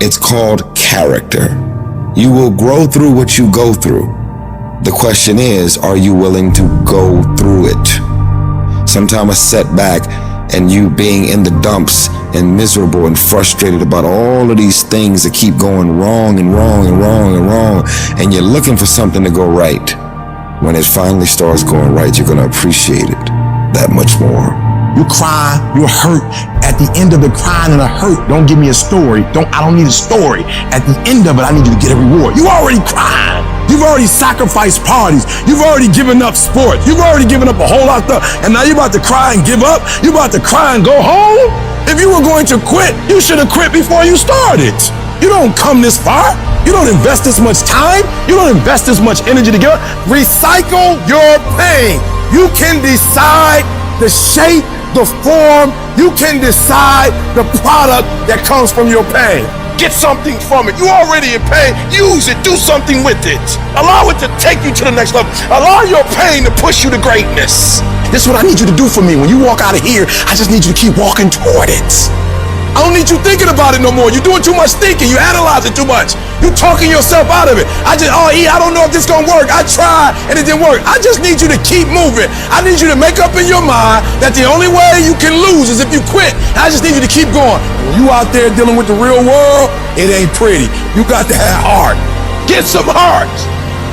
It's called character. You will grow through what you go through. The question is, are you willing to go through it? Sometimes a setback and you being in the dumps and miserable and frustrated about all of these things that keep going wrong and wrong and wrong and wrong, and you're looking for something to go right. When it finally starts going right, you're gonna appreciate it that much more. You cry, you're hurt. At the end of the crying and the hurt, don't give me a story. I don't need a story. At the end of it, I need you to get a reward. You already cried. You've already sacrificed parties. You've already given up sports. You've already given up a whole lot of stuff. And now you're about to cry and give up. You're about to cry and go home. If you were going to quit, you should have quit before you started. You don't come this far. You don't invest this much time. You don't invest this much energy to give up. Recycle your pain. You can decide the shape, the form. You can decide the product that comes from your pain. Get something from it. You already in pain. Use it. Do something with it. Allow it to take you to the next level. Allow your pain to push you to greatness. This is what I need you to do for me. When you walk out of here, I just need you to keep walking toward it. I don't need you thinking about it no more. You're doing too much thinking. You analyze it too much. You're talking yourself out of it. I don't know if this gonna work. I tried and it didn't work. I just need you to keep moving. I need you to make up in your mind that the only way you can lose is if you quit. I just need you to keep going. When you out there dealing with the real world, it ain't pretty. You got to have heart. Get some heart.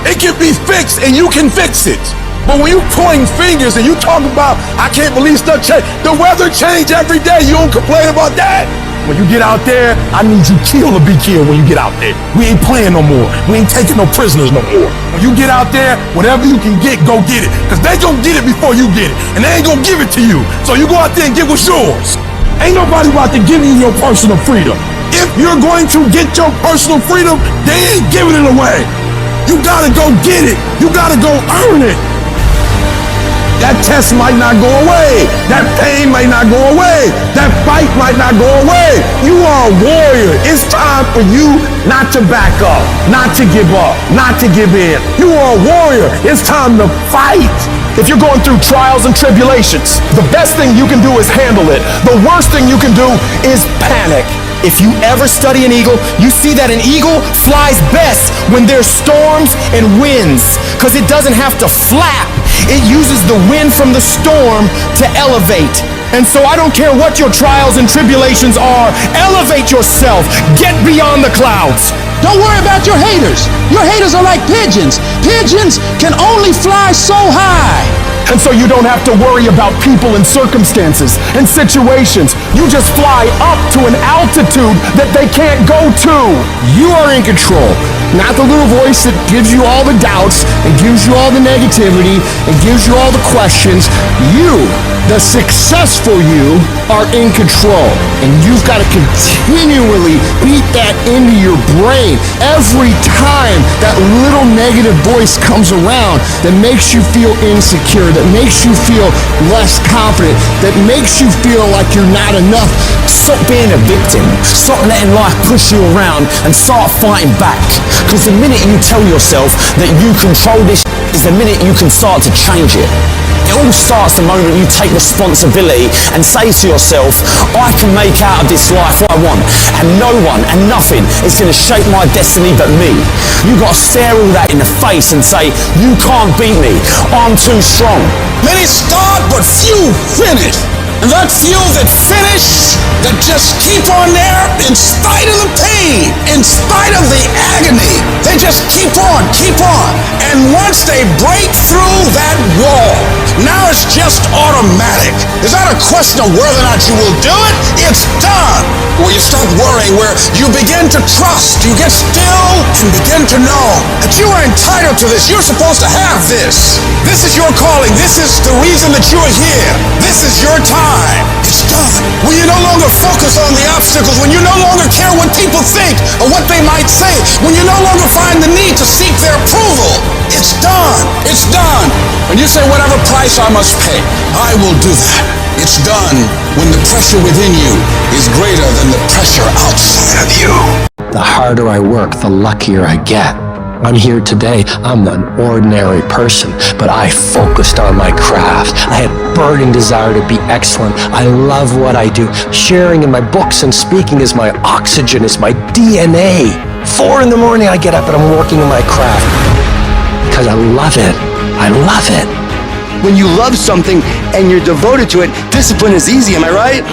It can be fixed and you can fix it. But when you pointing fingers and you talk about, I can't believe stuff change. The weather change every day. You don't complain about that. When you get out there, I need you killed or be killed when you get out there. We ain't playing no more. We ain't taking no prisoners no more. When you get out there, whatever you can get, go get it. Because they gonna get it before you get it. And they ain't gonna give it to you. So you go out there and get what's yours. Ain't nobody about to give you your personal freedom. If you're going to get your personal freedom, they ain't giving it away. You gotta go get it. You gotta go earn it. That test might not go away. That pain might not go away. That fight might not go away. You are a warrior. It's time for you not to back up, not to give up, not to give in. You are a warrior. It's time to fight. If you're going through trials and tribulations, the best thing you can do is handle it. The worst thing you can do is panic. If you ever study an eagle, you see that an eagle flies best when there's storms and winds, because it doesn't have to flap. It uses the wind from the storm to elevate. And so I don't care what your trials and tribulations are, elevate yourself, get beyond the clouds. Don't worry about your haters. Your haters are like pigeons. Pigeons can only fly so high. And so you don't have to worry about people and circumstances and situations. You just fly up to an altitude that they can't go to. You are in control. Not the little voice that gives you all the doubts and gives you all the negativity and gives you all the questions. You, the successful you, are in control. And you've got to continually beat that into your brain every time that little negative voice comes around that makes you feel insecure, that makes you feel less confident, that makes you feel like you're not enough. Stop being a victim. Stop letting life push you around and start fighting back. Because the minute you tell yourself that you control this is the minute you can start to change it. It all starts the moment you take responsibility and say to yourself, I can make out of this life what I want, and no one and nothing is going to shape my destiny but me. You've got to stare all that in the face and say, you can't beat me, I'm too strong. Many start, but few finish. And that few that finish, that just keep on there in spite of the pain, in spite of the agony, they just keep on. And once they break through that wall, now it's just automatic. It's not a question of whether or not you will do it, it's done. Where you stop worrying, where you begin to trust, you get still and begin to know that you are entitled to this, you're supposed to have this. This is your calling, this is the reason that you are here, this is your time. It's done. When you no longer focus on the obstacles, when you no longer care what people think or what they might say, when you no longer find the need to seek their approval, it's done. It's done. When you say whatever price I must pay, I will do that. It's done when the pressure within you is greater than the pressure outside of you. The harder I work, the luckier I get. I'm here today. I'm an ordinary person, but I focused on my craft. I had burning desire to be excellent. I love what I do. Sharing in my books and speaking is my oxygen, is my DNA. 4 in the morning I get up and I'm working on my craft because I love it. I love it. When you love something and you're devoted to it, discipline is easy, am I right?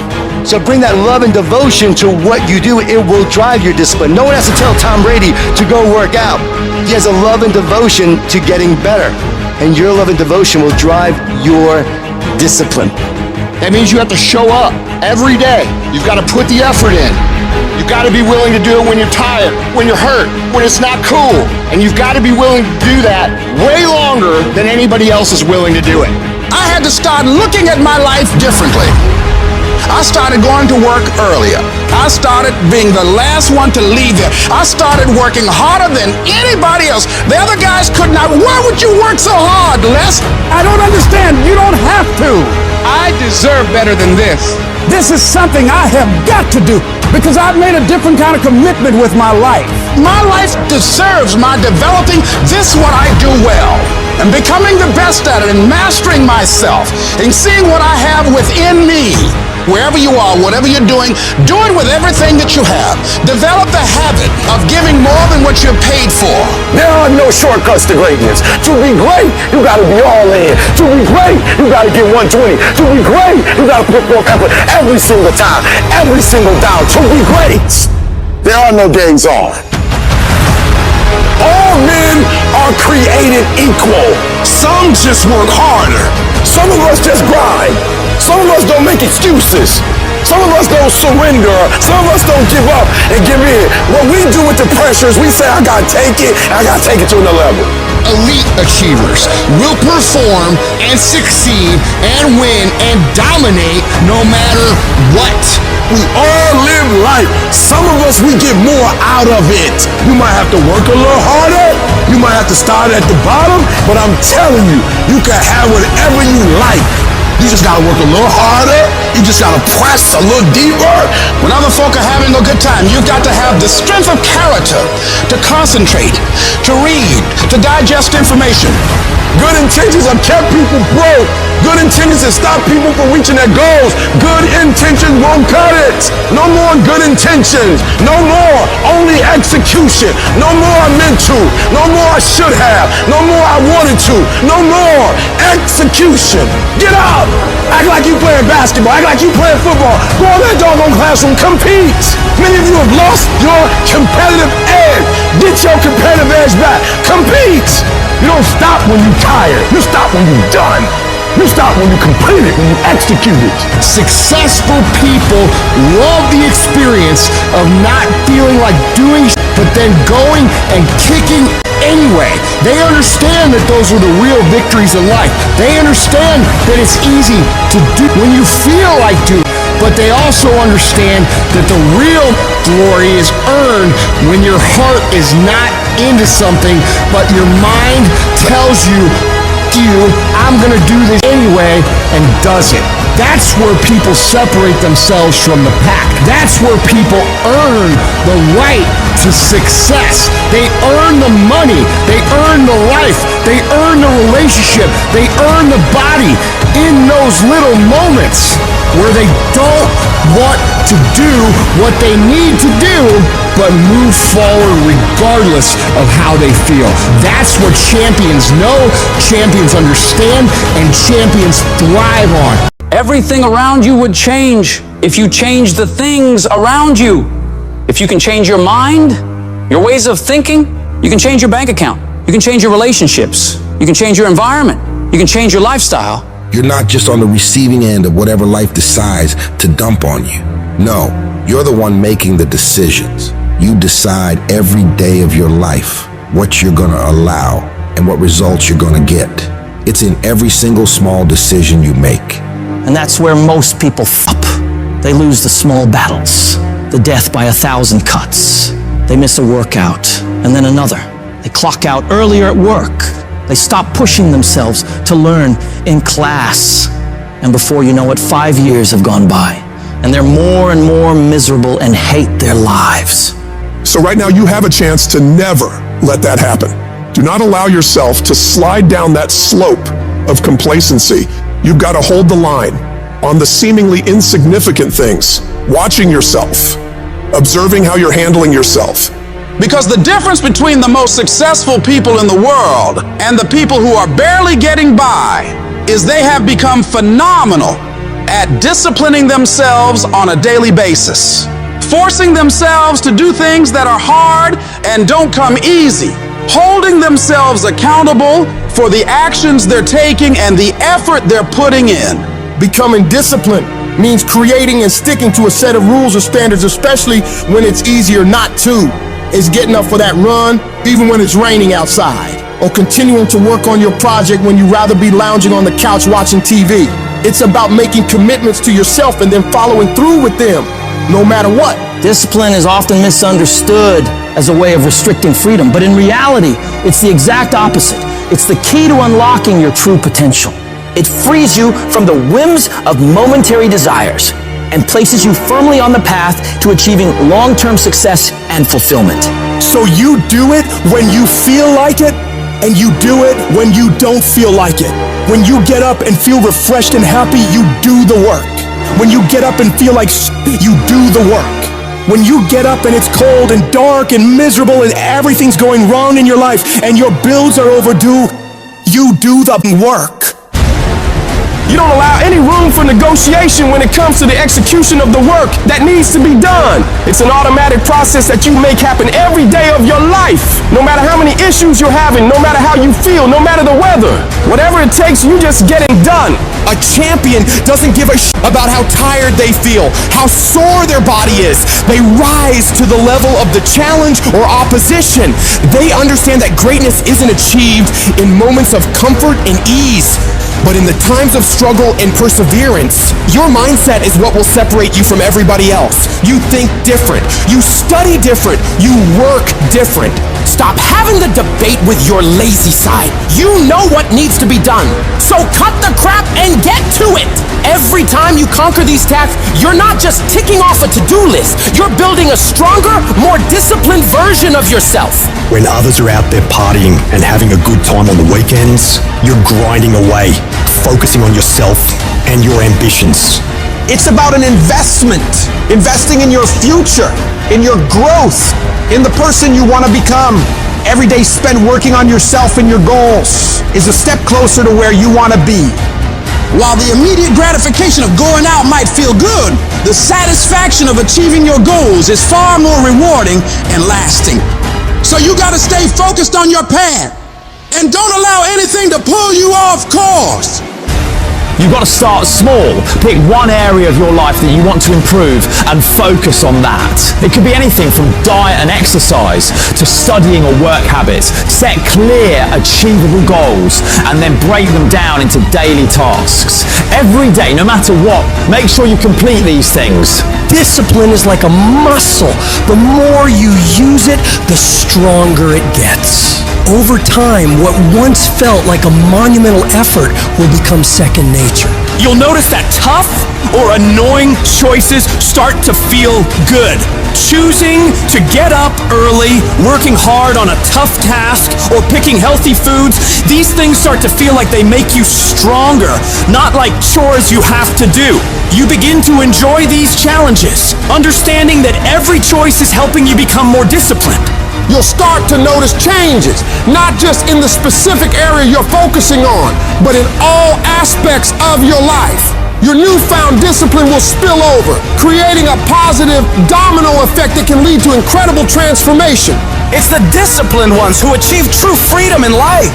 So bring that love and devotion to what you do. It will drive your discipline. No one has to tell Tom Brady to go work out. He has a love and devotion to getting better. And your love and devotion will drive your discipline. That means you have to show up every day. You've got to put the effort in. You've got to be willing to do it when you're tired, when you're hurt, when it's not cool. And you've got to be willing to do that way longer than anybody else is willing to do it. I had to start looking at my life differently. I started going to work earlier. I started being the last one to leave there. I started working harder than anybody else. The other guys could not. Why would you work so hard, Les? I don't understand. You don't have to. I deserve better than this. This is something I have got to do because I've made a different kind of commitment with my life. My life deserves my developing this what I do well and becoming the best at it and mastering myself and seeing what I have within me. Wherever you are, whatever you're doing, do it with everything that you have. Develop the habit of giving more than what you're paid for. There are no shortcuts to greatness. To be great, you gotta be all in. To be great, you gotta get 120. To be great, you gotta put more effort every single time, every single down. To be great, there are no days off. All men are created equal. Some just work harder. Some of us just grind. Some of us don't make excuses. Some of us don't surrender. Some of us don't give up and give in. What we do with the pressure is we say, I gotta take it, and I gotta take it to another level. Elite achievers will perform and succeed and win and dominate no matter what. We all live life. Some of us, we get more out of it. You might have to work a little harder. You might have to start at the bottom, but I'm telling you, you can have whatever you like. You just gotta work a little harder. You just gotta press a little deeper. When other folk are having a good time, you've got to have the strength of character to concentrate, to read, to digest information. Good intentions have kept people broke. Good intentions have stopped people from reaching their goals. Good intentions won't cut it. No more good intentions. No more only execution. No more I meant to. No more I should have. No more I wanted to. No more execution. Get up. Act like you playing basketball. Act like you playing football. Go in that doggone classroom. Compete. Many of you have lost your competitive edge. Get your competitive edge back. Compete. You don't stop when you're tired. You stop when you're done. You stop when you complete it, when you execute it. Successful people love the experience of not feeling like doing but then going and kicking anyway. They understand that those are the real victories in life. They understand that it's easy to do when you feel like doing, but they also understand that the real glory is earned when your heart is not into something, but your mind tells you, I'm gonna do this anyway, and does it. That's where people separate themselves from the pack. That's where people earn the right to success. They earn the money. They earn the life. They earn the relationship. They earn the body in those little moments where they don't want to do what they need to do, but move forward regardless of how they feel. That's what champions know, champions understand, and champions thrive on. Everything around you would change if you change the things around you. If you can change your mind, your ways of thinking, you can change your bank account. You can change your relationships. You can change your environment. You can change your lifestyle. You're not just on the receiving end of whatever life decides to dump on you. No, you're the one making the decisions. You decide every day of your life what you're gonna allow and what results you're gonna get. It's in every single small decision you make. And that's where most people up. They lose the small battles, the death by 1,000 cuts. They miss a workout, and then another. They clock out earlier at work. They stop pushing themselves to learn in class. And before you know it, 5 years have gone by, and they're more and more miserable and hate their lives. So right now you have a chance to never let that happen. Do not allow yourself to slide down that slope of complacency. You've got to hold the line on the seemingly insignificant things, watching yourself, observing how you're handling yourself. Because the difference between the most successful people in the world and the people who are barely getting by is they have become phenomenal at disciplining themselves on a daily basis, forcing themselves to do things that are hard and don't come easy, holding themselves accountable for the actions they're taking and the effort they're putting in. Becoming disciplined means creating and sticking to a set of rules or standards, especially when it's easier not to. It's getting up for that run, even when it's raining outside, or continuing to work on your project when you'd rather be lounging on the couch watching TV. It's about making commitments to yourself and then following through with them, no matter what. Discipline is often misunderstood as a way of restricting freedom, but in reality, it's the exact opposite. It's the key to unlocking your true potential. It frees you from the whims of momentary desires and places you firmly on the path to achieving long-term success and fulfillment. So you do it when you feel like it, and you do it when you don't feel like it. When you get up and feel refreshed and happy, you do the work. When you get up and feel like you do the work. When you get up and it's cold and dark and miserable and everything's going wrong in your life and your bills are overdue, you do the work. You don't allow any room for negotiation when it comes to the execution of the work that needs to be done. It's an automatic process that you make happen every day of your life. No matter how many issues you're having, no matter how you feel, no matter the weather. Whatever it takes, you just get it done. A champion doesn't give a about how tired they feel, how sore their body is. They rise to the level of the challenge or opposition. They understand that greatness isn't achieved in moments of comfort and ease, but in the times of struggle and perseverance. Your mindset is what will separate you from everybody else. You think different. You study different. You work different. Stop having the debate with your lazy side. You know what needs to be done. So cut the crap and get to it. Every time you conquer these tasks, you're not just ticking off a to-do list. You're building a stronger, more disciplined version of yourself. When others are out there partying and having a good time on the weekends, you're grinding away, focusing on yourself and your ambitions. It's about an investment, investing in your future, in your growth, in the person you want to become. Every day spent working on yourself and your goals is a step closer to where you want to be. While the immediate gratification of going out might feel good, the satisfaction of achieving your goals is far more rewarding and lasting. So you got to stay focused on your path and don't allow anything to pull you off course. You've got to start small. Pick one area of your life that you want to improve and focus on that. It could be anything from diet and exercise to studying or work habits. Set clear, achievable goals and then break them down into daily tasks. Every day, no matter what, make sure you complete these things. Discipline is like a muscle. The more you use it, the stronger it gets. Over time, what once felt like a monumental effort will become second nature. You'll notice that tough or annoying choices start to feel good. Choosing to get up early, working hard on a tough task, or picking healthy foods, these things start to feel like they make you stronger, not like chores you have to do. You begin to enjoy these challenges, understanding that every choice is helping you become more disciplined. You'll start to notice changes, not just in the specific area you're focusing on, but in all aspects of your life. Your newfound discipline will spill over, creating a positive domino effect that can lead to incredible transformation. It's the disciplined ones who achieve true freedom in life.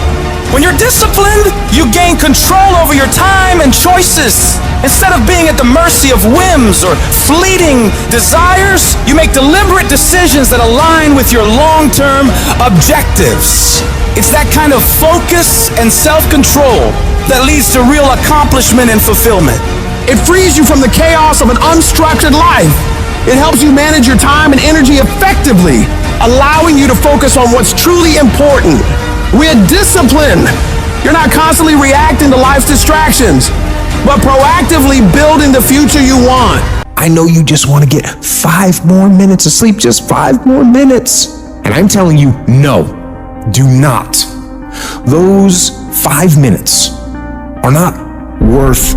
When you're disciplined, you gain control over your time and choices. Instead of being at the mercy of whims or fleeting desires, you make deliberate decisions that align with your long-term objectives. It's that kind of focus and self-control that leads to real accomplishment and fulfillment. It frees you from the chaos of an unstructured life. It helps you manage your time and energy effectively, allowing you to focus on what's truly important. With discipline, you're not constantly reacting to life's distractions, but proactively building the future you want. I know you just want to get 5 more minutes of sleep, just 5 more minutes. And I'm telling you, no. Do not. Those 5 minutes are not worth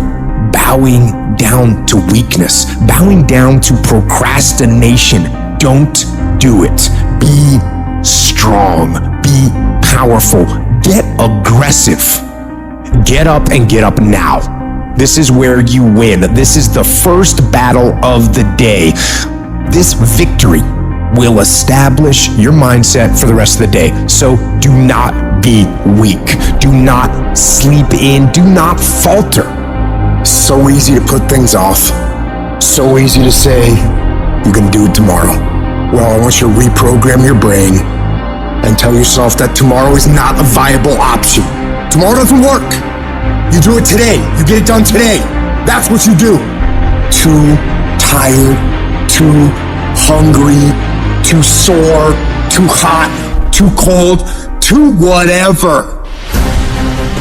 bowing down to weakness, bowing down to procrastination. Don't do it. Be strong. Be powerful. Get aggressive. Get up and get up now. This is where you win. This is the first battle of the day. This victory will establish your mindset for the rest of the day. So do not be weak. Do not sleep in. Do not falter. So easy to put things off. So easy to say, you can do it tomorrow. Well, I want you to reprogram your brain and tell yourself that tomorrow is not a viable option. Tomorrow doesn't work. You do it today. You get it done today. That's what you do. Too tired, too hungry, too sore, too hot, too cold, too whatever.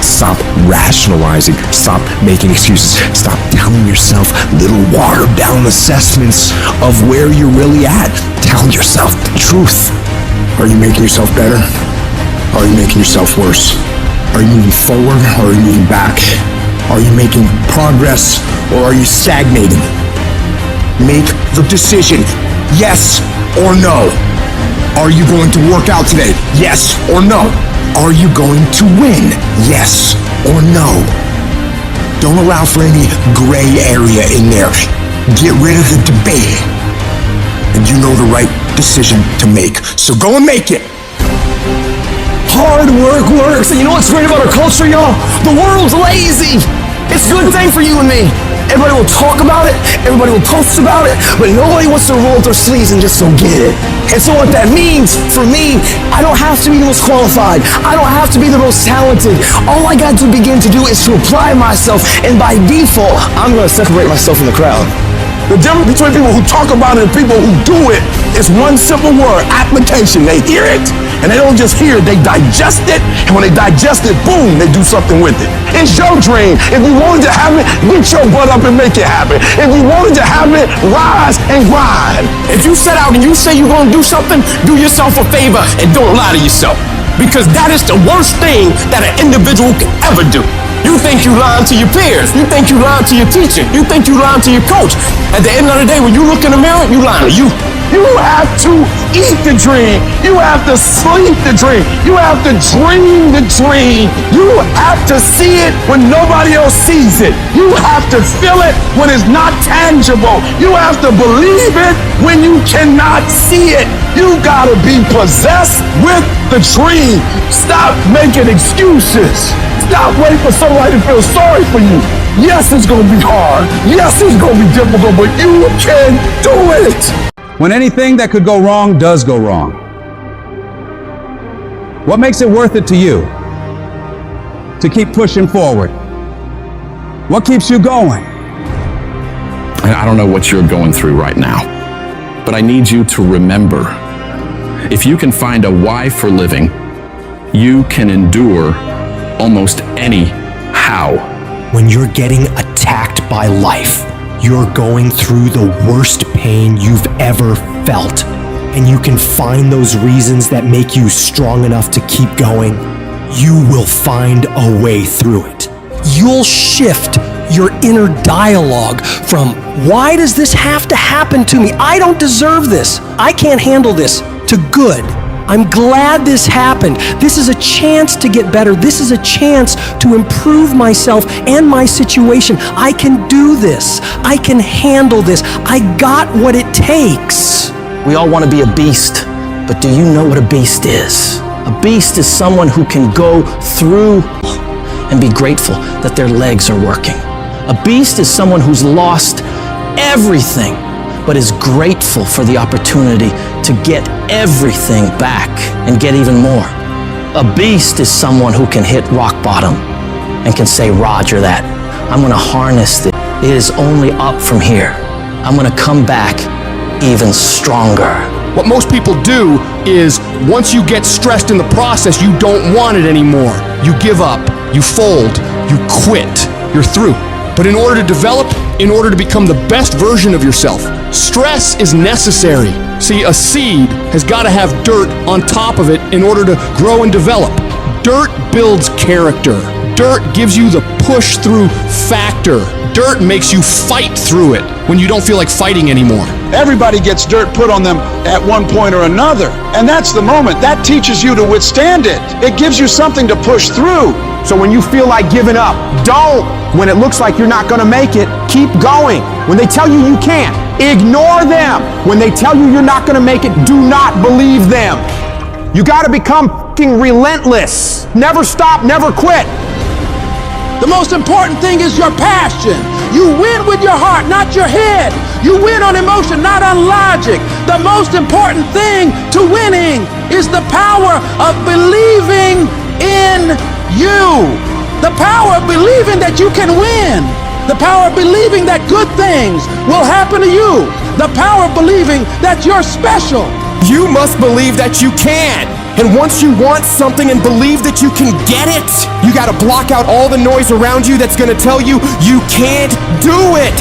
Stop rationalizing. Stop making excuses. Stop telling yourself little watered down assessments of where you're really at. Tell yourself the truth. Are you making yourself better? Are you making yourself worse? Are you moving forward or are you moving back? Are you making progress or are you stagnating? Make the decision, yes or no. Are you going to work out today? Yes or no. Are you going to win? Yes or no. Don't allow for any gray area in there. Get rid of the debate. And you know the right decision to make. So go and make it. Hard work works. And you know what's great about our culture, y'all? The world's lazy. It's a good thing for you and me. Everybody will talk about it, everybody will post about it, but nobody wants to roll up their sleeves and just go get it. And so what that means for me, I don't have to be the most qualified. I don't have to be the most talented. All I got to begin to do is to apply myself, and by default, I'm going to separate myself from the crowd. The difference between people who talk about it and people who do it is one simple word, application. They hear it, and they don't just hear it, they digest it, and when they digest it, boom, they do something with it. It's your dream. If you wanted to have it, get your butt up and make it happen. If you wanted to have it, rise and grind. If you set out and you say you're going to do something, do yourself a favor and don't lie to yourself. Because that is the worst thing that an individual can ever do. You think you lying to your peers. You think you lying to your teacher. You think you lying to your coach. At the end of the day, when you look in the mirror, you lying to you. You have to eat the dream. You have to sleep the dream. You have to dream the dream. You have to see it when nobody else sees it. You have to feel it when it's not tangible. You have to believe it when you cannot see it. You gotta be possessed with the dream. Stop making excuses. Stop waiting for somebody to feel sorry for you. Yes, it's gonna be hard. Yes, it's gonna be difficult, but you can do it. When anything that could go wrong does go wrong, what makes it worth it to you to keep pushing forward? What keeps you going? I don't know what you're going through right now, but I need you to remember, if you can find a why for living, you can endure almost any how. When you're getting attacked by life, you're going through the worst pain you've ever felt, and you can find those reasons that make you strong enough to keep going, you will find a way through it. You'll shift your inner dialogue from, why does this have to happen to me? I don't deserve this. I can't handle this, to good. I'm glad this happened. This is a chance to get better. This is a chance to improve myself and my situation. I can do this. I can handle this. I got what it takes. We all want to be a beast, but do you know what a beast is? A beast is someone who can go through and be grateful that their legs are working. A beast is someone who's lost everything, but is grateful for the opportunity to get everything back and get even more. A beast is someone who can hit rock bottom and can say, Roger that. I'm gonna harness this. It is only up from here. I'm gonna come back even stronger. What most people do is, once you get stressed in the process, you don't want it anymore. You give up, you fold, you quit, you're through. But in order to develop, in order to become the best version of yourself, stress is necessary. See, a seed has got to have dirt on top of it in order to grow and develop. Dirt builds character. Dirt gives you the push-through factor. Dirt makes you fight through it when you don't feel like fighting anymore. Everybody gets dirt put on them at one point or another. And that's the moment. That teaches you to withstand it. It gives you something to push through. So when you feel like giving up, don't. When it looks like you're not gonna make it, keep going. When they tell you you can't, ignore them. When they tell you you're not gonna make it, do not believe them. You gotta become fucking relentless. Never stop, never quit. The most important thing is your passion. You win with your heart, not your head. You win on emotion, not on logic. The most important thing to winning is the power of believing in you. The power of believing that you can win. The power of believing that good things will happen to you. The power of believing that you're special. You must believe that you can. And once you want something and believe that you can get it, you gotta block out all the noise around you that's gonna tell you you can't do it.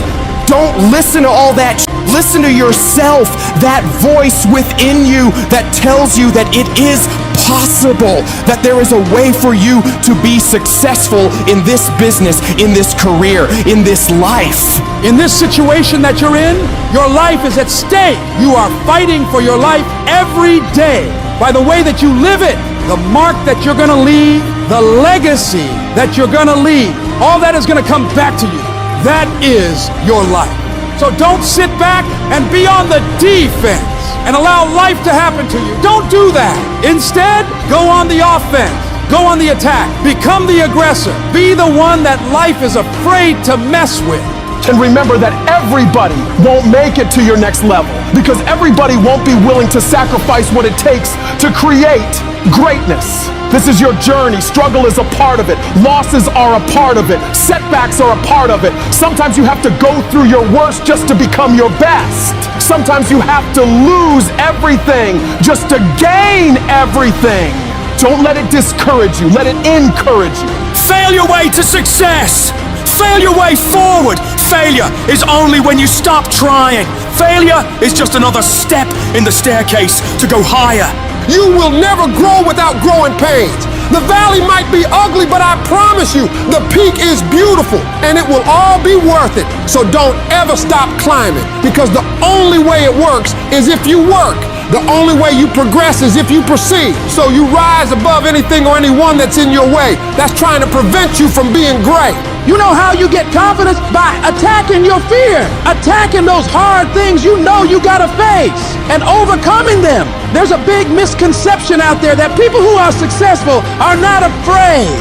Don't listen to all that. Listen to yourself, that voice within you that tells you that it is possible, that there is a way for you to be successful in this business, in this career, in this life. In this situation that you're in, your life is at stake. You are fighting for your life every day. By the way that you live it, the mark that you're gonna leave, the legacy that you're gonna leave, all that is gonna come back to you. That is your life. So don't sit back and be on the defense and allow life to happen to you. Don't do that. Instead, go on the offense. Go on the attack. Become the aggressor. Be the one that life is afraid to mess with. And remember that everybody won't make it to your next level, because everybody won't be willing to sacrifice what it takes to create greatness. This is your journey. Struggle is a part of it. Losses are a part of it. Setbacks are a part of it. Sometimes you have to go through your worst just to become your best. Sometimes you have to lose everything just to gain everything. Don't let it discourage you. Let it encourage you. Fail your way to success. Fail your way forward. Failure is only when you stop trying. Failure is just another step in the staircase to go higher. You will never grow without growing pains. The valley might be ugly, but I promise you, the peak is beautiful, and it will all be worth it. So don't ever stop climbing, because the only way it works is if you work. The only way you progress is if you proceed. So you rise above anything or anyone that's in your way that's trying to prevent you from being great. You know how you get confidence? By attacking your fear, attacking those hard things you know you gotta face and overcoming them. There's a big misconception out there that people who are successful are not afraid,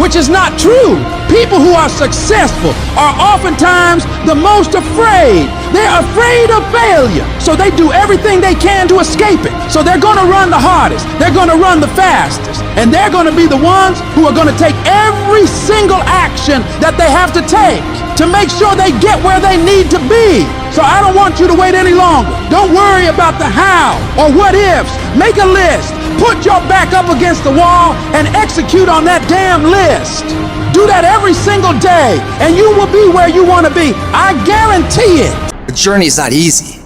which is not true. People who are successful are oftentimes the most afraid. They're afraid of failure, so they do everything they can to escape it. So they're gonna run the hardest, they're gonna run the fastest, and they're gonna be the ones who are gonna take every single action that they have to take to make sure they get where they need to be. So I don't want you to wait any longer. Don't worry about the how or what ifs. Make a list, put your back up against the wall, and execute on that damn list. Do that every single day, and you will be where you want to be. I guarantee it. The journey is not easy.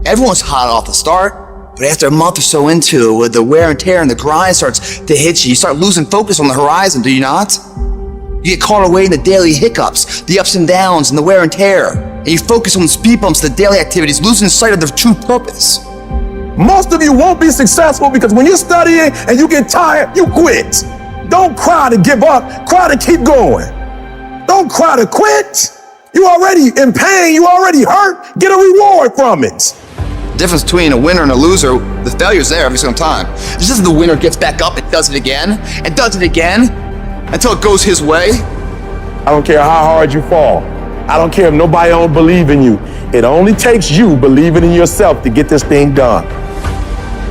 Everyone's hot off the start, but after a month or so into it, with the wear and tear and the grind starts to hit you, you start losing focus on the horizon, do you not? You get caught away in the daily hiccups, the ups and downs, and the wear and tear, and you focus on the speed bumps, the daily activities, losing sight of their true purpose. Most of you won't be successful because when you're studying and you get tired, you quit. Don't cry to give up, cry to keep going. Don't cry to quit. You already in pain, you already hurt, get a reward from it. The difference between a winner and a loser, the failure's there every single time. It's just the winner gets back up and does it again, and does it again, until it goes his way. I don't care how hard you fall. I don't care if nobody don't believe in you. It only takes you believing in yourself to get this thing done.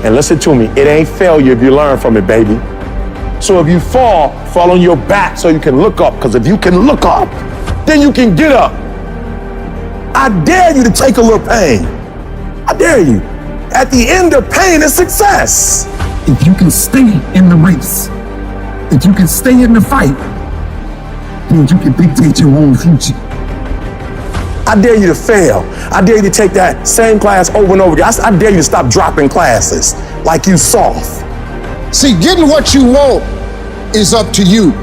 And listen to me, it ain't failure if you learn from it, baby. So if you fall on your back so you can look up, because if you can look up, then you can get up. I dare you to take a little pain. I dare you. At the end of pain is success. If you can stay in the race, if you can stay in the fight, then you can dictate your own future. I dare you to fail. I dare you to take that same class over and over again. I dare you to stop dropping classes like you soft. See, getting what you want is up to you.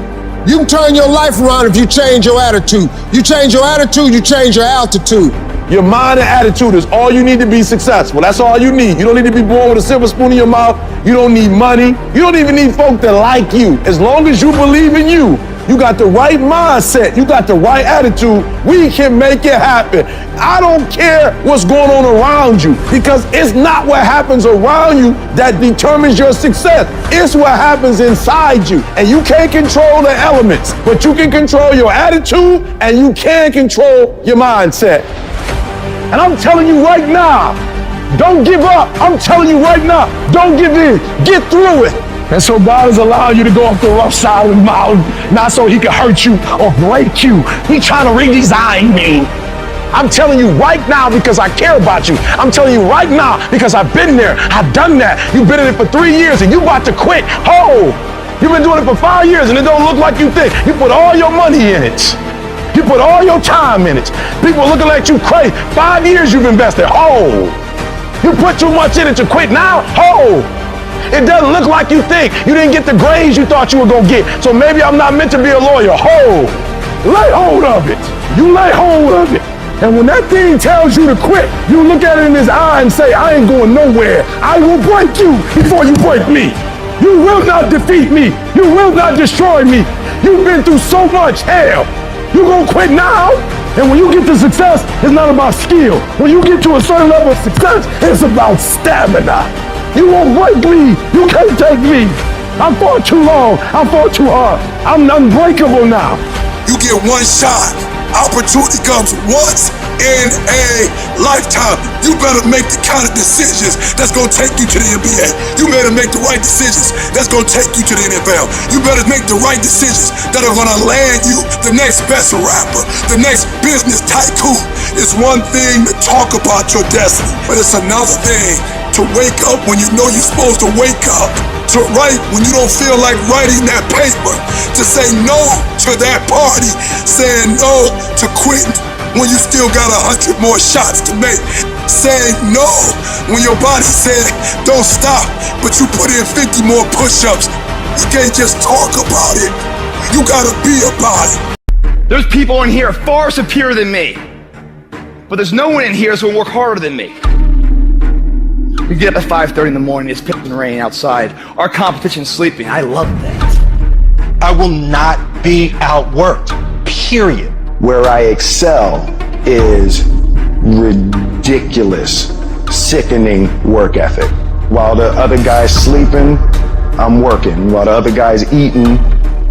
You can turn your life around if you change your attitude. You change your attitude, you change your altitude. Your mind and attitude is all you need to be successful. That's all you need. You don't need to be born with a silver spoon in your mouth. You don't need money. You don't even need folk that like you. As long as you believe in you, you got the right mindset, you got the right attitude, we can make it happen. I don't care what's going on around you, because it's not what happens around you that determines your success. It's what happens inside you. And you can't control the elements, but you can control your attitude and you can control your mindset. And I'm telling you right now, don't give up. I'm telling you right now, don't give in. Get through it. And so God is allowing you to go up the rough side of the mountain, not so he can hurt you or break you. He's trying to redesign me. I'm telling you right now because I care about you. I'm telling you right now because I've been there. I've done that. You've been in it for 3 years and you about to quit. Oh, you've been doing it for 5 years and it don't look like you think. You put all your money in it. You put all your time in it. People are looking at you crazy. 5 years you've invested. Oh, you put too much in it to quit now. Oh. It doesn't look like you think. You didn't get the grades you thought you were going to get. So maybe I'm not meant to be a lawyer. Hold. Lay hold of it. You lay hold of it. And when that thing tells you to quit, you look at it in his eye and say, I ain't going nowhere. I will break you before you break me. You will not defeat me. You will not destroy me. You've been through so much hell. You going to quit now? And when you get to success, it's not about skill. When you get to a certain level of success, it's about stamina. You won't break me. You can't take me. I fought too long. I fought too hard. I'm unbreakable now. You get one shot. Opportunity comes once in a lifetime. You better make the kind of decisions that's going to take you to the NBA. You better make the right decisions that's going to take you to the NFL. You better make the right decisions that are going to land you the next best rapper, the next business tycoon. It's one thing to talk about your destiny, but it's another thing to wake up when you know you're supposed to wake up, to write when you don't feel like writing that paper, to say no to that party, saying no to quitting when you still got 100 more shots to make, saying no when your body said don't stop, but you put in 50 more push-ups. You can't just talk about it, you gotta be about it. There's people in here far superior than me, but there's no one in here that's gonna work harder than me. We get up at 5:30 in the morning, it's pissing rain outside. Our competition's sleeping. I love that. I will not be outworked, period. Where I excel is ridiculous, sickening work ethic. While the other guy's sleeping, I'm working. While the other guy's eating,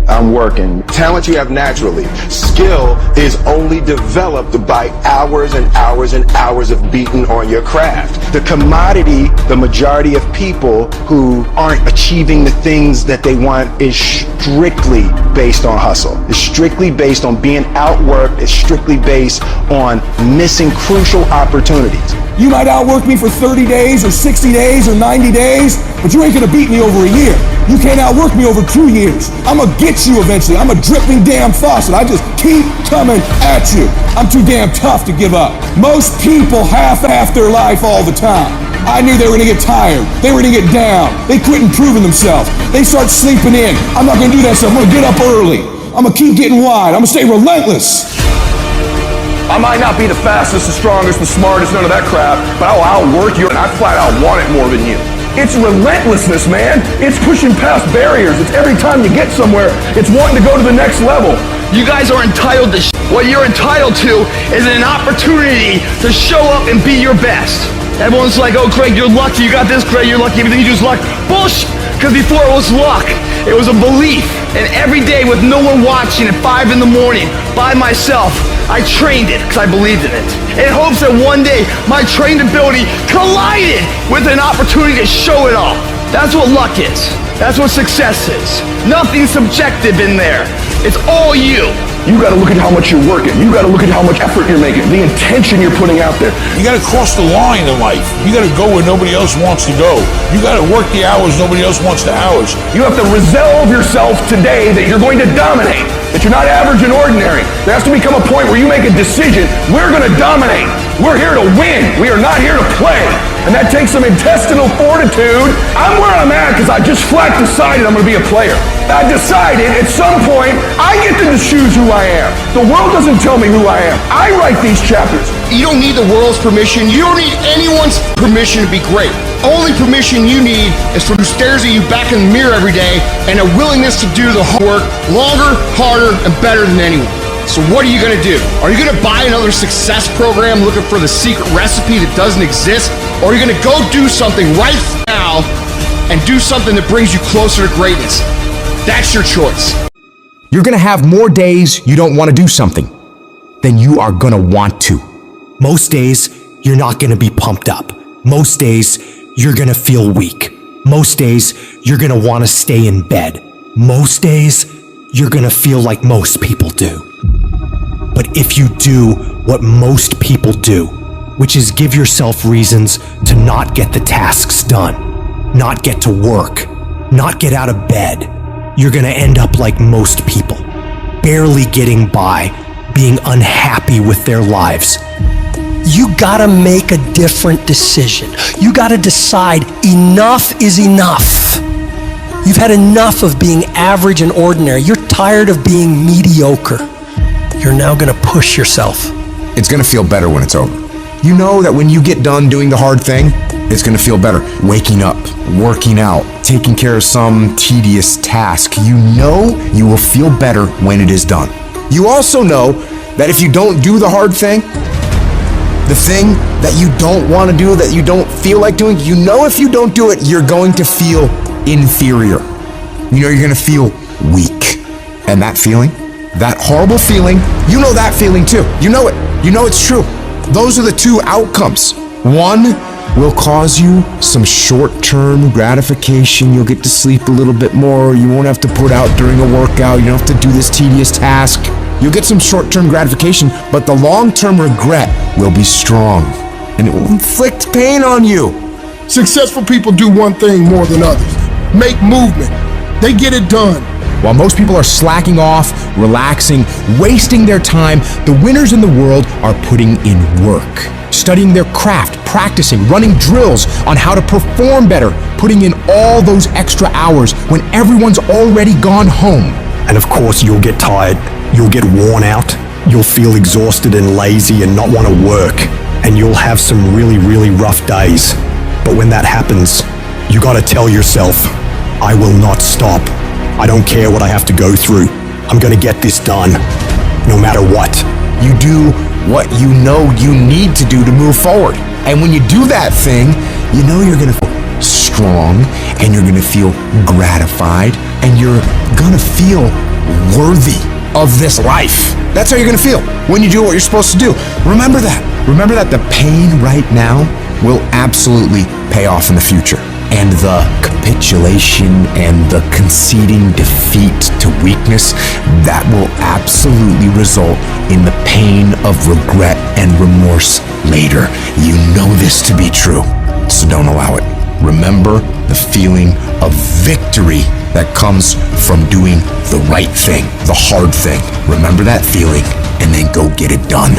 I'm working. Talent you have naturally. Skill is only developed by hours and hours and hours of beating on your craft. The commodity, the majority of people who aren't achieving the things that they want is strictly based on hustle. It's strictly based on being outworked. It's strictly based on missing crucial opportunities. You might outwork me for 30 days or 60 days or 90 days, but you ain't gonna beat me over a year. You can't outwork me over 2 years. I'm gonna get you eventually. I'm a dripping damn faucet. I just keep coming at you. I'm too damn tough to give up. Most people half-ass their life all the time. I knew they were gonna get tired. They were gonna get down. They quit improving themselves. They start sleeping in. I'm not gonna do that, so I'm gonna get up early. I'm gonna keep getting wide. I'm gonna stay relentless. I might not be the fastest, the strongest, the smartest, none of that crap, but I'll outwork you and I flat out want it more than you. It's relentlessness, man. It's pushing past barriers. It's every time you get somewhere, it's wanting to go to the next level. You guys are entitled to what you're entitled to is an opportunity to show up and be your best. Everyone's like, oh, Craig, you're lucky. You got this, Craig. You're lucky. Everything you do is luck. Bullshit. Because before it was luck, it was a belief. And every day with no one watching at 5 in the morning by myself, I trained it because I believed in it. In hopes that one day my trained ability collided with an opportunity to show it off. That's what luck is. That's what success is. Nothing subjective in there. It's all you. You got to look at how much you're working. You got to look at how much effort you're making, the intention you're putting out there. You got to cross the line in life. You got to go where nobody else wants to go. You got to work the hours nobody else wants the hours. You have to resolve yourself today that you're going to dominate, that you're not average and ordinary. There has to become a point where you make a decision. We're going to dominate. We're here to win. We are not here to play. And that takes some intestinal fortitude. I'm where I'm at because I just flat decided I'm going to be a player. I decided at some point I get to choose who I am. The world doesn't tell me who I am. I write these chapters. You don't need the world's permission. You don't need anyone's permission to be great. Only permission you need is from who stares at you back in the mirror every day and a willingness to do the hard work longer, harder, and better than anyone. So what are you going to do? Are you going to buy another success program looking for the secret recipe that doesn't exist? Or are you going to go do something right now and do something that brings you closer to greatness? That's your choice. You're gonna have more days you don't want to do something than you are gonna want to. Most days, you're not gonna be pumped up. Most days, you're gonna feel weak. Most days, you're gonna want to stay in bed. Most days, you're gonna feel like most people do. But if you do what most people do, which is give yourself reasons to not get the tasks done, not get to work, not get out of bed, you're gonna end up like most people, barely getting by, being unhappy with their lives. You gotta make a different decision. You gotta decide enough is enough. You've had enough of being average and ordinary. You're tired of being mediocre. You're now gonna push yourself. It's gonna feel better when it's over. You know that when you get done doing the hard thing, it's gonna feel better. Waking up, working out, taking care of some tedious task. You know you will feel better when it is done. You also know that if you don't do the hard thing, the thing that you don't want to do, that you don't feel like doing, you know if you don't do it, you're going to feel inferior. You know you're gonna feel weak. And that feeling, that horrible feeling, you know that feeling too. You know it. You know it's true. Those are the two outcomes. One will cause you some short-term gratification. You'll get to sleep a little bit more. You won't have to put out during a workout. You don't have to do this tedious task. You'll get some short-term gratification, but the long-term regret will be strong, and it will inflict pain on you. Successful people do one thing more than others. Make movement. They get it done. While most people are slacking off, relaxing, wasting their time, the winners in the world are putting in work. Studying their craft, practicing, running drills on how to perform better, putting in all those extra hours when everyone's already gone home. And of course, you'll get tired, you'll get worn out, you'll feel exhausted and lazy and not want to work, and you'll have some really, really rough days. But when that happens, you gotta tell yourself, I will not stop. I don't care what I have to go through. I'm gonna get this done, no matter what. You do what you know you need to do to move forward. And when you do that thing, you know you're gonna feel strong, and you're gonna feel gratified, and you're gonna feel worthy of this life. That's how you're gonna feel when you do what you're supposed to do. Remember that. Remember that the pain right now will absolutely pay off in the future. And the capitulation and the conceding defeat to weakness, that will absolutely result in the pain of regret and remorse later. You know this to be true, so don't allow it. Remember the feeling of victory that comes from doing the right thing, the hard thing. Remember that feeling, and then go get it done.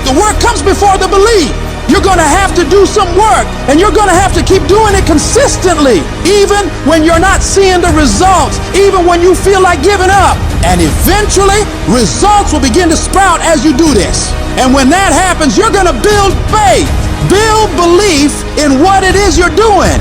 The work comes before the belief. You're gonna have to do some work, and you're gonna have to keep doing it consistently, even when you're not seeing the results, even when you feel like giving up. And eventually, results will begin to sprout as you do this. And when that happens, you're gonna build faith, build belief in what it is you're doing.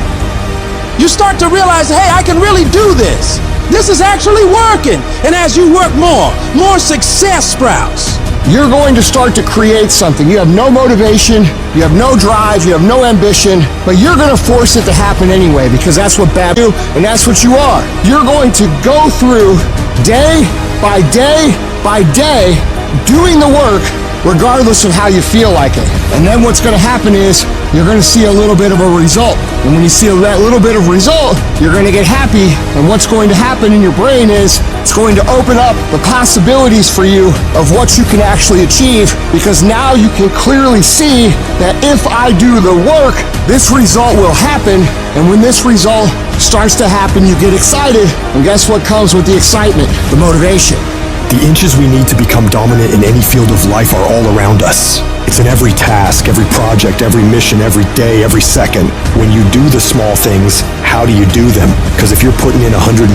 You start to realize, hey, I can really do this. This is actually working. And as you work more success sprouts. You're going to start to create something. You have no motivation, you have no drive, you have no ambition, but you're going to force it to happen anyway because that's what bad do, and that's what you are. You're going to go through day by day by day doing the work regardless of how you feel like it. And then what's going to happen is you're going to see a little bit of a result. And when you see that little bit of result, you're going to get happy. And what's going to happen in your brain is it's going to open up the possibilities for you of what you can actually achieve, because now you can clearly see that if I do the work, this result will happen. And when this result starts to happen, you get excited. And guess what comes with the excitement? The motivation. The inches we need to become dominant in any field of life are all around us. It's in every task, every project, every mission, every day, every second. When you do the small things, how do you do them? Because if you're putting in 120%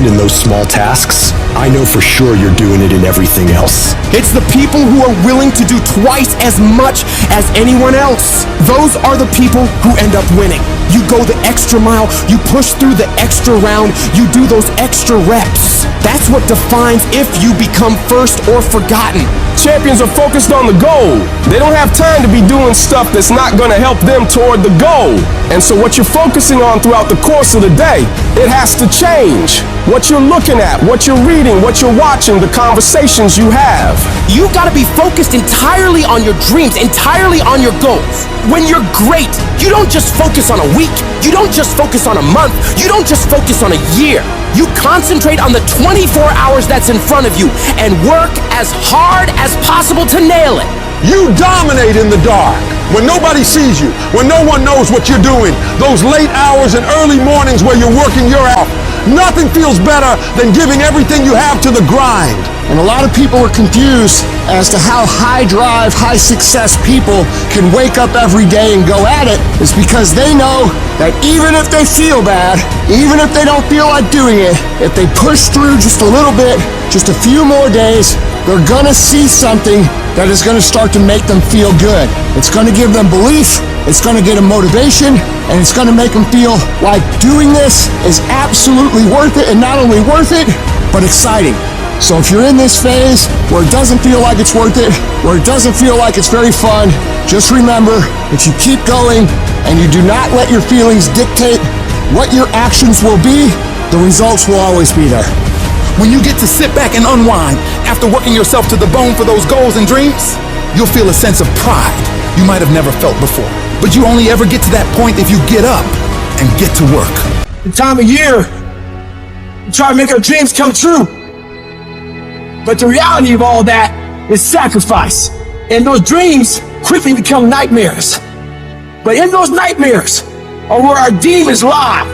in those small tasks, I know for sure you're doing it in everything else. It's the people who are willing to do twice as much as anyone else. Those are the people who end up winning. You go the extra mile, you push through the extra round, you do those extra reps. That's what defines if you become first or forgotten. Champions are focused on the goal. They don't have time to be doing stuff that's not going to help them toward the goal. And so what you're focusing on throughout the course of the day, it has to change. What you're looking at, what you're reading, what you're watching, the conversations you have. You gotta be focused entirely on your dreams, entirely on your goals. When you're great, you don't just focus on a week, you don't just focus on a month, you don't just focus on a year. You concentrate on the 24 hours that's in front of you and work as hard as possible to nail it. You dominate in the dark. When nobody sees you, when no one knows what you're doing, those late hours and early mornings where you're working your ass, nothing feels better than giving everything you have to the grind. And a lot of people are confused as to how high drive, high success people can wake up every day and go at it. It's because they know that even if they feel bad, even if they don't feel like doing it, if they push through just a little bit, just a few more days, they're gonna see something that is gonna start to make them feel good. It's gonna give them belief, it's gonna get them motivation, and it's gonna make them feel like doing this is absolutely worth it, and not only worth it, but exciting. So if you're in this phase where it doesn't feel like it's worth it, where it doesn't feel like it's very fun, just remember, if you keep going and you do not let your feelings dictate what your actions will be, the results will always be there. When you get to sit back and unwind after working yourself to the bone for those goals and dreams, you'll feel a sense of pride you might have never felt before. But you only ever get to that point if you get up and get to work. The time of year, we try to make our dreams come true. But the reality of all that is sacrifice. And those dreams quickly become nightmares. But in those nightmares are where our demons lie.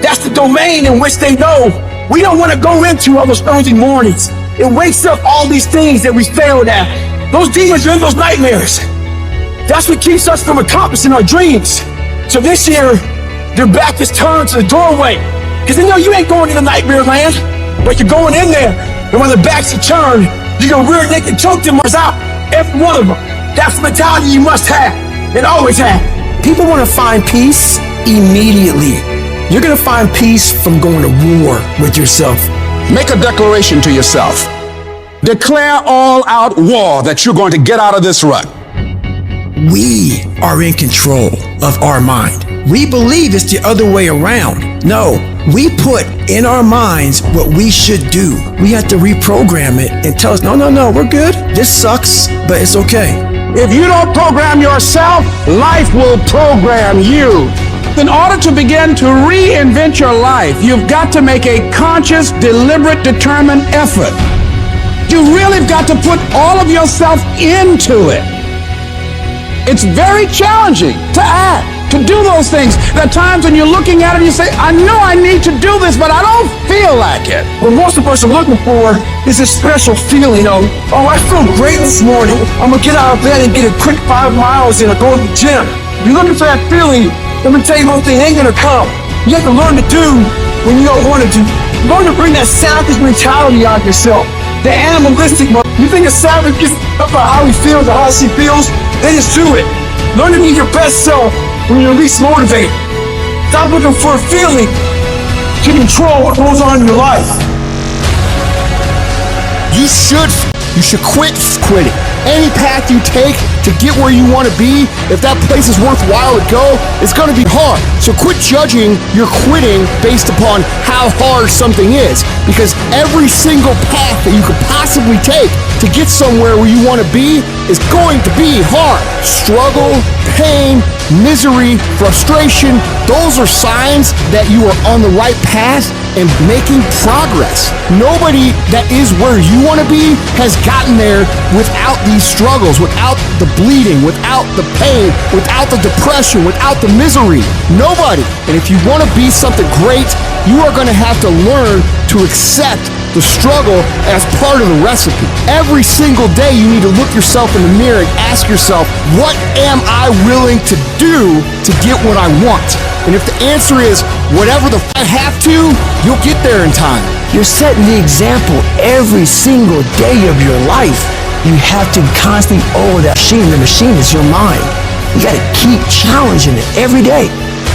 That's the domain in which they know we don't want to go into on those Thursday mornings. It wakes up all these things that we failed at. Those demons are in those nightmares. That's what keeps us from accomplishing our dreams. So this year, their back is turned to the doorway. Because they know you ain't going into nightmare land, but you're going in there. And when the backs are turned, you're going to rear naked choke them out, every one of them. That's the mentality you must have, and always have. People want to find peace immediately. You're going to find peace from going to war with yourself. Make a declaration to yourself. Declare all out war that you're going to get out of this rut. We are in control of our mind. We believe it's the other way around. No, we put in our minds what we should do. We have to reprogram it and tell us, no, we're good. This sucks, but it's okay. If you don't program yourself, life will program you. In order to begin to reinvent your life, you've got to make a conscious, deliberate, determined effort. You really got to put all of yourself into it. It's very challenging to act, to do those things. There are times when you're looking at it and you say, I know I need to do this, but I don't feel like it. What most of us are looking for is a special feeling of, oh, I feel great this morning. I'm gonna get out of bed and get a quick 5 miles and go to the gym. If you're looking for that feeling, let me tell you one thing, it ain't gonna come. You have to learn to do when you don't want to do. Learn to bring that savage mentality out of yourself. The animalistic one. You think a savage gets up about how he feels or how she feels? Then just do it. Learn to be your best self when you're least motivated. Stop looking for a feeling to control what goes on in your life. You should quit quitting. Any path you take to to get where you want to be, if that place is worthwhile to go, it's going to be hard. So quit judging your quitting based upon how hard something is, because every single path that you could possibly take to get somewhere where you want to be is going to be hard. Struggle, pain, misery, frustration, those are signs that you are on the right path and making progress. Nobody that is where you want to be has gotten there without these struggles, without the bleeding, without the pain, without the depression, without the misery. Nobody. And if you want to be something great, you are going to have to learn to accept the struggle as part of the recipe. Every single day you need to look yourself in the mirror and ask yourself, what am I willing to do to get what I want? And if the answer is whatever I have to, you'll get there in time. You're setting the example every single day of your life. You have to constantly owe that machine. The machine is your mind. You got to keep challenging it every day.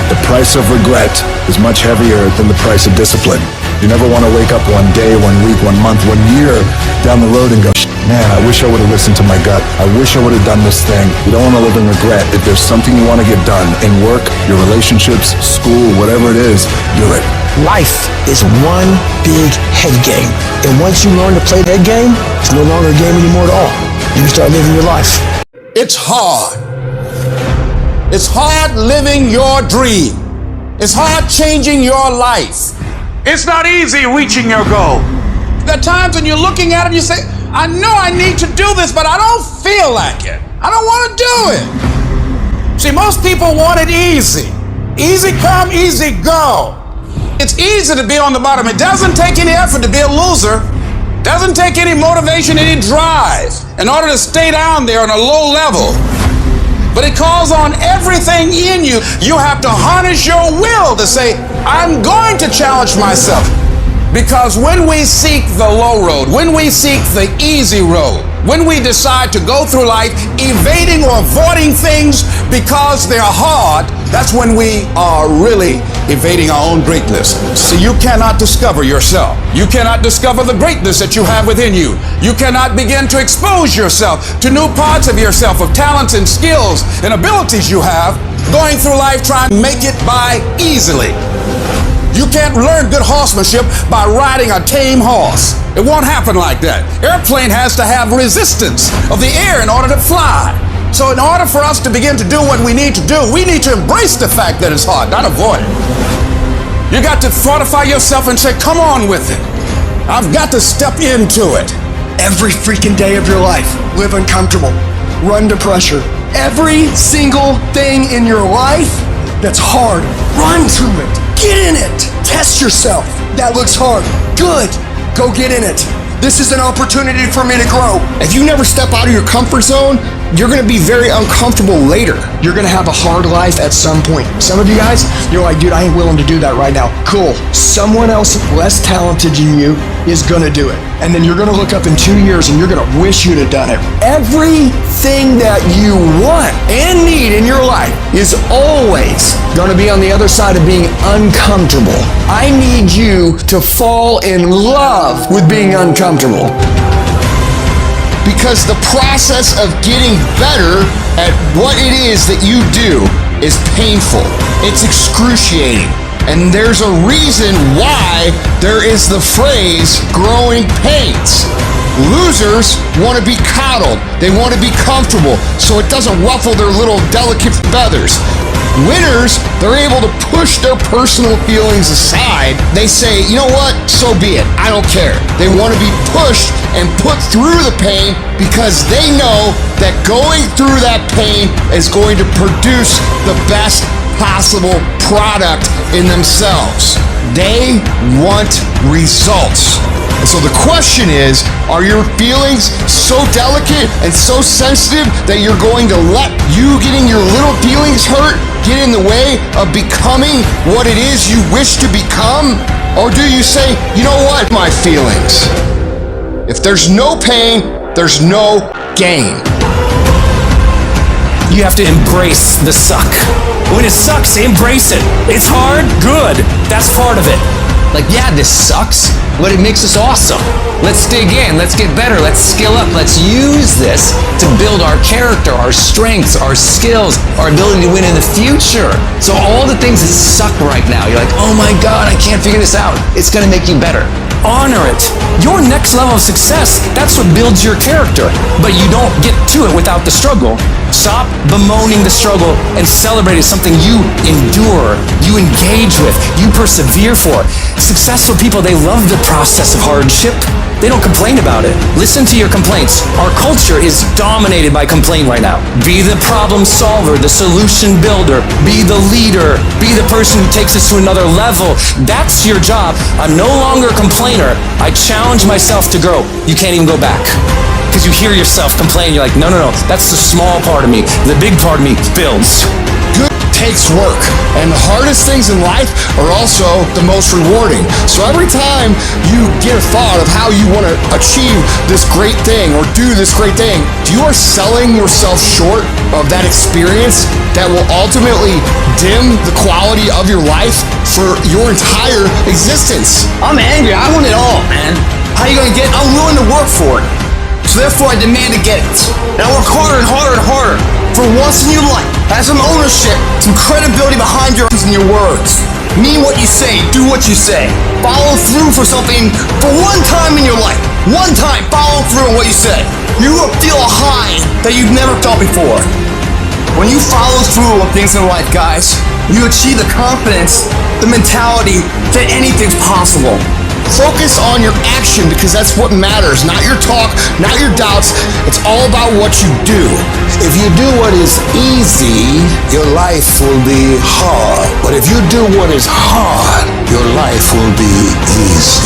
The price of regret is much heavier than the price of discipline. You never want to wake up one day, 1 week, 1 month, 1 year down the road and go, man, I wish I would have listened to my gut. I wish I would have done this thing. You don't want to live in regret. If there's something you want to get done in work, your relationships, school, whatever it is, do it. Life is one big head game. And once you learn to play that game, it's no longer a game anymore at all. You can start living your life. It's hard. It's hard living your dream. It's hard changing your life. It's not easy reaching your goal. There are times when you're looking at it and you say, I know I need to do this, but I don't feel like it. I don't want to do it. See, most people want it easy. Easy come, easy go. It's easy to be on the bottom. It doesn't take any effort to be a loser. It doesn't take any motivation, any drive in order to stay down there on a low level. But it calls on everything in you. You have to harness your will to say, I'm going to challenge myself. Because when we seek the low road, when we seek the easy road, when we decide to go through life evading or avoiding things because they're hard, that's when we are really evading our own greatness. See, you cannot discover yourself. You cannot discover the greatness that you have within you. You cannot begin to expose yourself to new parts of yourself, of talents and skills and abilities you have, going through life trying to make it by easily. You can't learn good horsemanship by riding a tame horse. It won't happen like that. Airplane has to have resistance of the air in order to fly. So in order for us to begin to do what we need to do, we need to embrace the fact that it's hard, not avoid it. You got to fortify yourself and say, come on with it. I've got to step into it. Every freaking day of your life, live uncomfortable, run to pressure. Every single thing in your life that's hard, run to it. Get in it. Test yourself. That looks hard. Good. Go get in it. This is an opportunity for me to grow. If you never step out of your comfort zone, you're going to be very uncomfortable later. You're going to have a hard life at some point. Some of you guys, you're like, dude, I ain't willing to do that right now. Cool. Someone else less talented than you is going to do it. And then you're going to look up in 2 years and you're going to wish you'd have done it. Everything that you want and need in your life is always going to be on the other side of being uncomfortable. I need you to fall in love with being uncomfortable. Because the process of getting better at what it is that you do is painful. It's excruciating. And there's a reason why there is the phrase growing pains. Losers want to be coddled. They want to be comfortable so it doesn't ruffle their little delicate feathers. Winners, they're able to push their personal feelings aside. They say, you know what, so be it, I don't care. They want to be pushed and put through the pain because they know that going through that pain is going to produce the best possible product in themselves. They want results. And so the question is, are your feelings so delicate and so sensitive that you're going to let you getting your little feelings hurt get in the way of becoming what it is you wish to become? Or do you say, you know what, my feelings? If there's no pain, there's no gain. You have to embrace the suck. When it sucks, embrace it. It's hard, good. That's part of it. Like, yeah, this sucks, but it makes us awesome. Let's dig in, let's get better, let's skill up, let's use this to build our character, our strengths, our skills, our ability to win in the future. So all the things that suck right now, you're like, oh my God, I can't figure this out. It's gonna make you better. Honor it. Your next level of success, that's what builds your character. But you don't get to it without the struggle. Stop bemoaning the struggle and celebrate it, something you endure, you engage with, you persevere for. Successful people, they love the process of hardship. They don't complain about it. Listen to your complaints. Our culture is dominated by complaint right now. Be the problem solver, the solution builder, be the leader, be the person who takes us to another level. That's your job. I'm no longer a complainer. I challenge myself to grow. You can't even go back. Because you hear yourself complain, you're like, no, that's the small part of me. The big part of me builds. Good takes work, and the hardest things in life are also the most rewarding. So every time you get a thought of how you want to achieve this great thing or do this great thing, you are selling yourself short of that experience that will ultimately dim the quality of your life for your entire existence. I'm angry. I want it all, man. How you gonna get it? I'm willing to work for it. So therefore, I demand to get it. And I work harder and harder and harder. For once in your life, have some ownership, some credibility behind your actions and your words. Mean what you say, do what you say. Follow through for something for one time in your life. One time, follow through on what you say. You will feel a high that you've never felt before. When you follow through on things in life, guys, you achieve the confidence, the mentality that anything's possible. Focus on your action, because that's what matters. Not your talk, not your doubts. It's all about what you do. If you do what is easy, your life will be hard. But if you do what is hard, your life will be easy.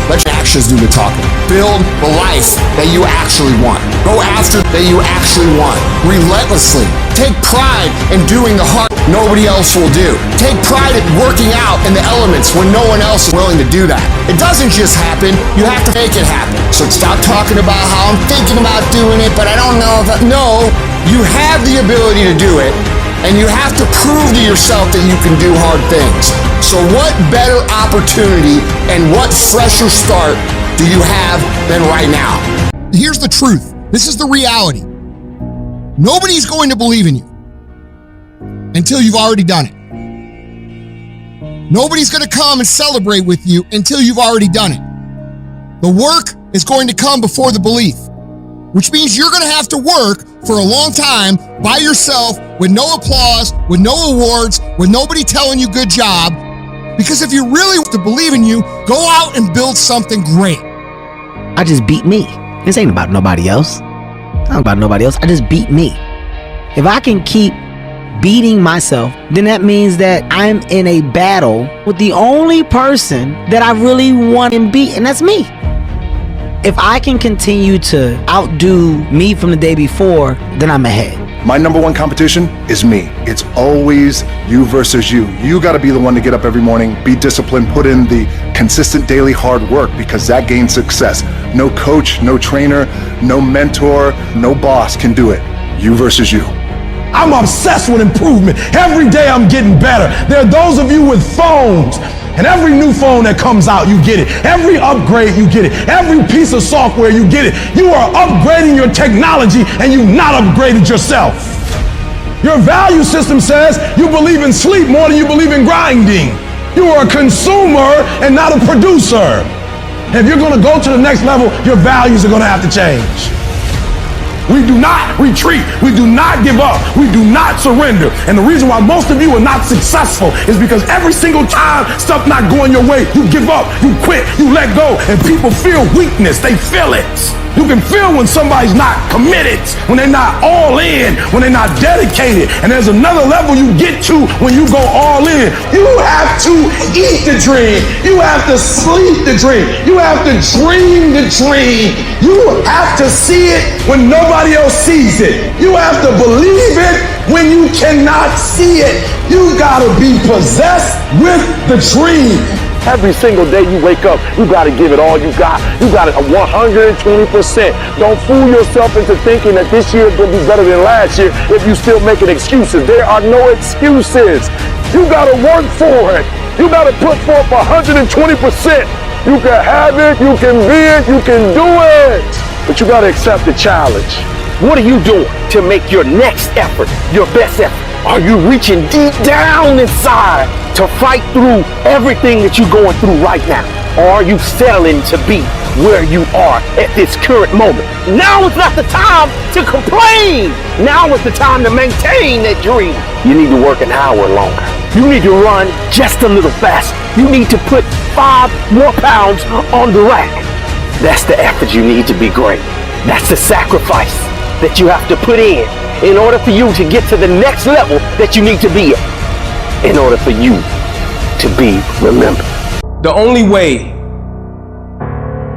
Let your actions do the talking. Build the life that you actually want. Go after that you actually want. Relentlessly. Take pride in doing the hard nobody else will do. Take pride in working out in the elements when no one else is willing to do that. It doesn't just happen. You have to make it happen. So stop talking about how I'm thinking about doing it, but I don't know if No, you have the ability to do it, and you have to prove to yourself that you can do hard things. So what better opportunity and what fresher start do you have than right now? Here's the truth. This is the reality. Nobody's going to believe in you until you've already done it. Nobody's going to come and celebrate with you until you've already done it. The work is going to come before the belief, which means you're going to have to work for a long time by yourself with no applause, with no awards, with nobody telling you good job. Because if you really want to believe in you, go out and build something great. I just beat me. This ain't about nobody else. It's not about nobody else. I just beat me. If I can keep beating myself, then that means that I'm in a battle with the only person that I really want to beat, and that's me. If I can continue to outdo me from the day before, then I'm ahead. My number one competition is me. It's always you versus you. You got to be the one to get up every morning, be disciplined, put in the consistent daily hard work, because that gains success. No coach, no trainer, no mentor, no boss can do it. You versus you. I'm obsessed with improvement. Every day I'm getting better. There are those of you with phones, and every new phone that comes out, you get it. Every upgrade, you get it. Every piece of software, you get it. You are upgrading your technology, and you've not upgraded yourself. Your value system says you believe in sleep more than you believe in grinding. You are a consumer and not a producer. And if you're going to go to the next level, your values are going to have to change. We do not retreat. We do not give up. We do not surrender. And the reason why most of you are not successful is because every single time stuff not going your way, you give up, you quit, you let go, and people feel weakness. They feel it. You can feel when somebody's not committed, when they're not all in, when they're not dedicated. And there's another level you get to when you go all in. You have to eat the dream. You have to sleep the dream. You have to dream the dream. You have to see it when nobody else sees it. You have to believe it when you cannot see it. You gotta be possessed with the dream. Every single day you wake up, you got to give it all you got. You got it 120%. Don't fool yourself into thinking that this year is going to be better than last year if you still making excuses. There are no excuses. You got to work for it. You gotta put forth 120%. You can have it, you can be it, you can do it. But you gotta accept the challenge. What are you doing to make your next effort your best effort? Are you reaching deep down inside to fight through everything that you're going through right now? Or are you settling to be where you are at this current moment? Now is not the time to complain. Now is the time to maintain that dream. You need to work an hour longer. You need to run just a little faster. You need to put 5 more pounds on the rack. That's the effort you need to be great. That's the sacrifice that you have to put in order for you to get to the next level that you need to be at, in order for you to be remembered. The only way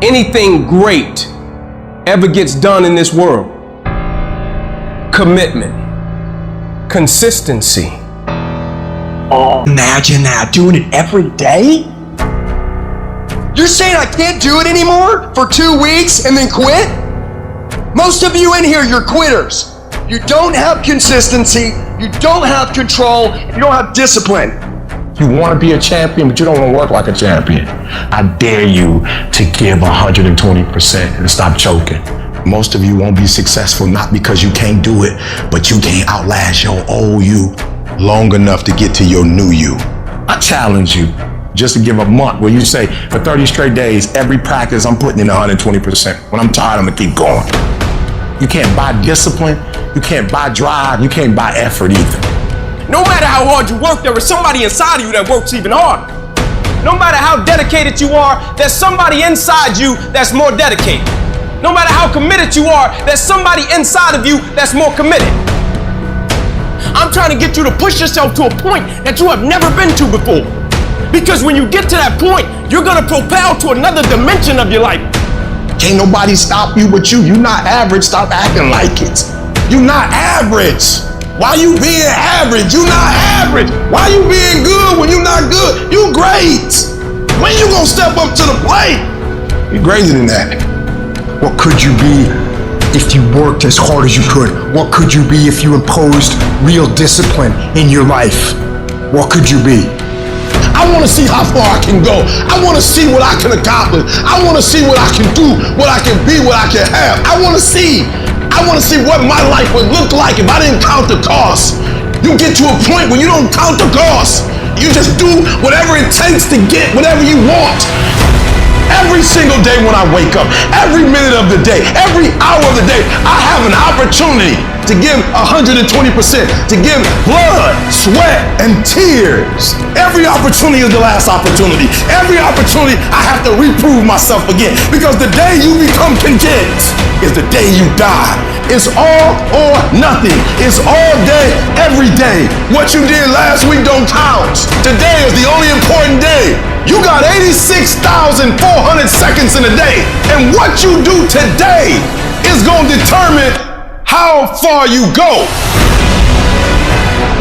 anything great ever gets done in this world, commitment, consistency. Oh, imagine that, doing it every day? You're saying I can't do it anymore for 2 weeks and then quit? Most of you in here, you're quitters. You don't have consistency, you don't have control, you don't have discipline. You want to be a champion, but you don't want to work like a champion. I dare you to give 120% and stop choking. Most of you won't be successful, not because you can't do it, but you can't outlast your old you long enough to get to your new you. I challenge you just to give a month where you say, for 30 straight days, every practice I'm putting in 120%. When I'm tired, I'm gonna keep going. You can't buy discipline, you can't buy drive, you can't buy effort either. No matter how hard you work, there is somebody inside of you that works even harder. No matter how dedicated you are, there's somebody inside you that's more dedicated. No matter how committed you are, there's somebody inside of you that's more committed. I'm trying to get you to push yourself to a point that you have never been to before. Because when you get to that point, you're gonna propel to another dimension of your life. Can't nobody stop you but you. You're not average, stop acting like it. You're not average. Why you being average? You're not average. Why you being good when you're not good? You great. When you gonna step up to the plate? You're greater than that. What could you be if you worked as hard as you could? What could you be if you imposed real discipline in your life? What could you be? I want to see how far I can go. I want to see what I can accomplish. I want to see what I can do, what I can be, what I can have. I want to see what my life would look like if I didn't count the cost. You get to a point where you don't count the cost. You just do whatever it takes to get whatever you want. Every single day when I wake up, every minute of the day, every hour of the day, I have an opportunity to give 120%, to give blood, sweat, and tears. Every opportunity is the last opportunity. Every opportunity I have to reprove myself again, because the day you become content is the day you die. It's all or nothing. It's all day, every day. What you did last week don't count. Today is the only important day. You got 86,400 seconds in a day, and what you do today is going to determine how far you go.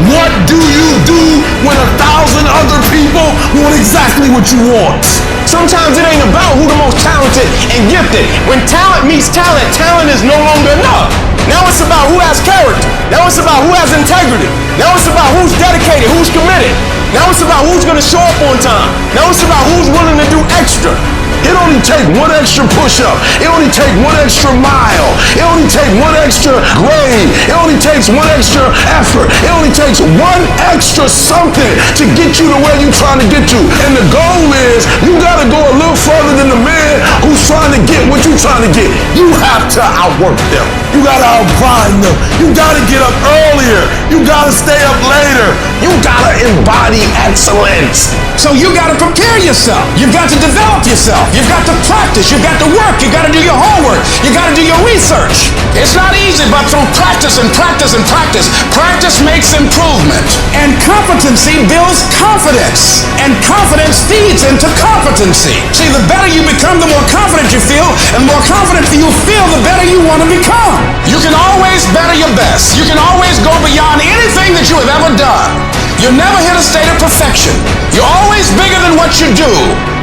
What do you do when 1,000 other people want exactly what you want? Sometimes it ain't about who the most talented and gifted. When talent meets talent, talent is no longer enough. Now it's about who has character. Now it's about who has integrity. Now it's about who's dedicated, who's committed. Now it's about who's gonna show up on time. Now it's about who's willing to do extra. It only takes one extra push-up. It only takes one extra mile. It only takes one extra grade. It only takes one extra effort. It only takes one extra something to get you to where you're trying to get to. And the goal is you gotta go a little further than the man who's trying to get what you're trying to get. You have to outwork them. You gotta outgrind them. You gotta get up earlier. You gotta stay up later. You gotta embody excellence. So you gotta prepare yourself. You've got to develop yourself. You've got to practice. You've got to work. You've got to do your homework. You got to do your research. It's not easy, but through practice and practice and practice, practice makes improvement. And competency builds confidence. And confidence feeds into competency. See, the better you become, the more confident you feel. And the more confident you feel, the better you want to become. You can always better your best. You can always go beyond anything that you have ever done. You'll never hit a state of perfection. You're always bigger than what you do.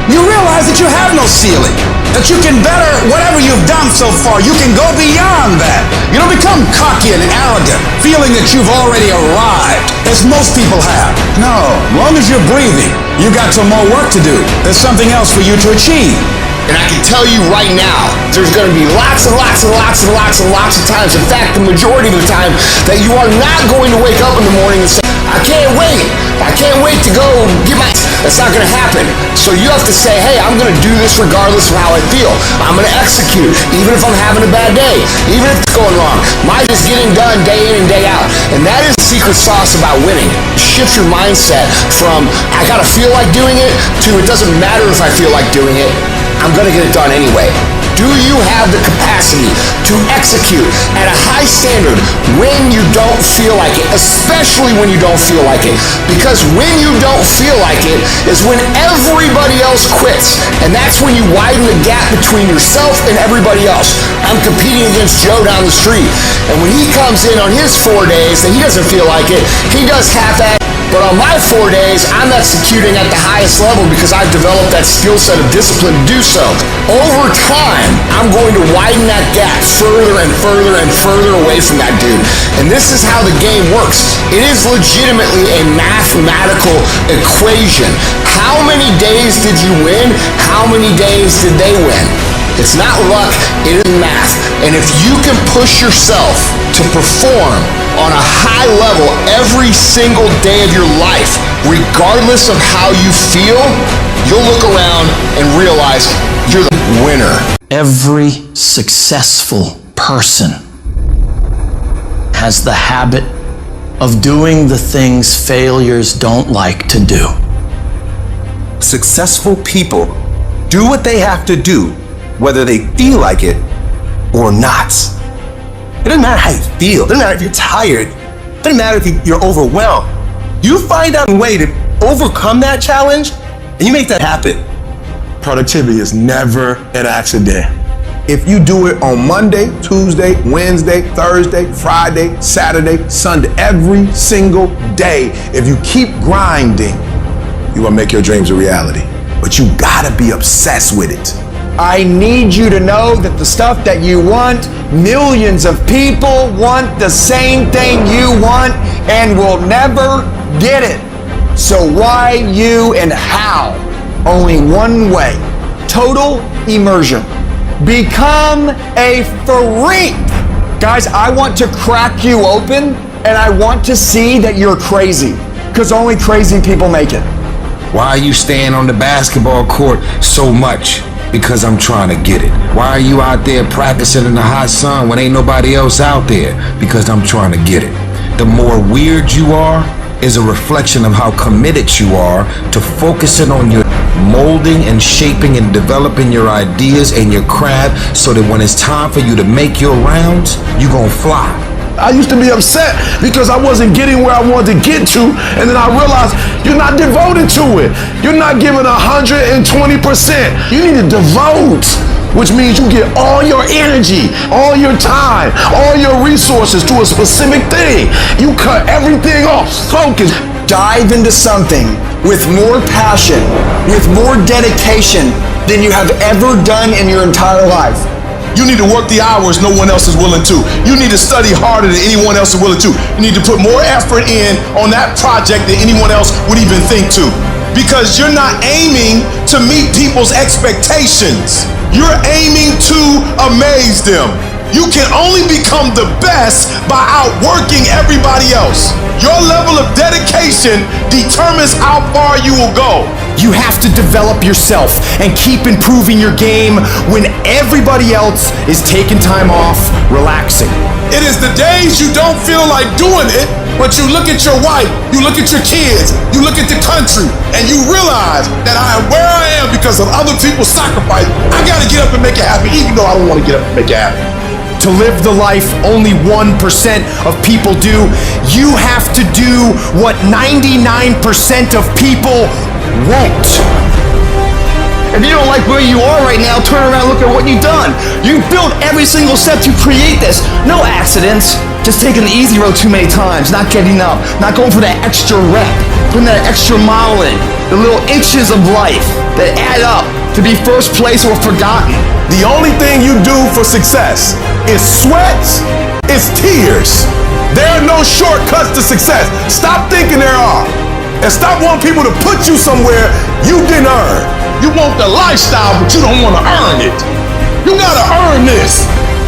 you realize that you have no ceiling, that you can better whatever you've done so far. You can go beyond that. You don't become cocky and arrogant, feeling that you've already arrived, as most people have. No, as long as you're breathing, you got some more work to do. There's something else for you to achieve. And I can tell you right now, there's going to be lots of times, in fact, the majority of the time, that you are not going to wake up in the morning and say, I can't wait to go get my... That's not going to happen. So you have to say, hey, I'm going to do this regardless of how I feel. I'm going to execute, even if I'm having a bad day, even if it's going wrong. Mine is getting done day in and day out. And that is the secret sauce about winning. Shift your mindset from, I got to feel like doing it, to it doesn't matter if I feel like doing it. I'm gonna get it done anyway. Do you have the capacity to execute at a high standard when you don't feel like it, especially when you don't feel like it? Because when you don't feel like it is when everybody else quits. And that's when you widen the gap between yourself and everybody else. I'm competing against Joe down the street. And when he comes in on his 4 days and he doesn't feel like it, he does half-ass. But on my 4 days, I'm executing at the highest level because I've developed that skill set of discipline to do so. Over time, I'm going to widen that gap further and further and further away from that dude. And this is how the game works. It is legitimately a mathematical equation. How many days did you win? How many days did they win? It's not luck, it is math. And if you can push yourself to perform on a high level every single day of your life, regardless of how you feel, you'll look around and realize you're the winner. Every successful person has the habit of doing the things failures don't like to do. Successful people do what they have to do, whether they feel like it or not. It doesn't matter how you feel. It doesn't matter if you're tired. It doesn't matter if you're overwhelmed. You find out a way to overcome that challenge and you make that happen. Productivity is never an accident. If you do it on Monday, Tuesday, Wednesday, Thursday, Friday, Saturday, Sunday, every single day, if you keep grinding, you will make your dreams a reality. But you gotta be obsessed with it. I need you to know that the stuff that you want, millions of people want the same thing you want and will never get it. So why, you, and how? Only one way. Total immersion. Become a freak. Guys, I want to crack you open and I want to see that you're crazy, because only crazy people make it. Why are you staying on the basketball court so much? Because I'm trying to get it. Why are you out there practicing in the hot sun when ain't nobody else out there? Because I'm trying to get it. The more weird you are is a reflection of how committed you are to focusing on your molding and shaping and developing your ideas and your craft so that when it's time for you to make your rounds, you gonna fly. I used to be upset because I wasn't getting where I wanted to get to, and then I realized you're not devoted to it. You're not giving 120%. You need to devote, which means you get all your energy, all your time, all your resources to a specific thing. You cut everything off, focus. Dive into something with more passion, with more dedication than you have ever done in your entire life. You need to work the hours no one else is willing to. You need to study harder than anyone else is willing to. You need to put more effort in on that project than anyone else would even think to. Because you're not aiming to meet people's expectations. You're aiming to amaze them. You can only become the best by outworking everybody else. Your level of dedication determines how far you will go. You have to develop yourself and keep improving your game when everybody else is taking time off, relaxing. It is the days you don't feel like doing it, but you look at your wife, you look at your kids, you look at the country, and you realize that I am where I am because of other people's sacrifice. I gotta get up and make it happen, even though I don't want to get up and make it happen. To live the life only 1% of people do, you have to do what 99% of people won't. If you don't like where you are right now, turn around and look at what you've done. You built every single step to create this. No accidents. Just taking the easy road too many times, not getting up, not going for that extra rep, putting that extra mile in, the little inches of life that add up to be first place or forgotten. The only thing you do for success is sweats, it's tears. There are no shortcuts to success. Stop thinking there are. And stop wanting people to put you somewhere you didn't earn. You want the lifestyle, but you don't want to earn it. You gotta earn this.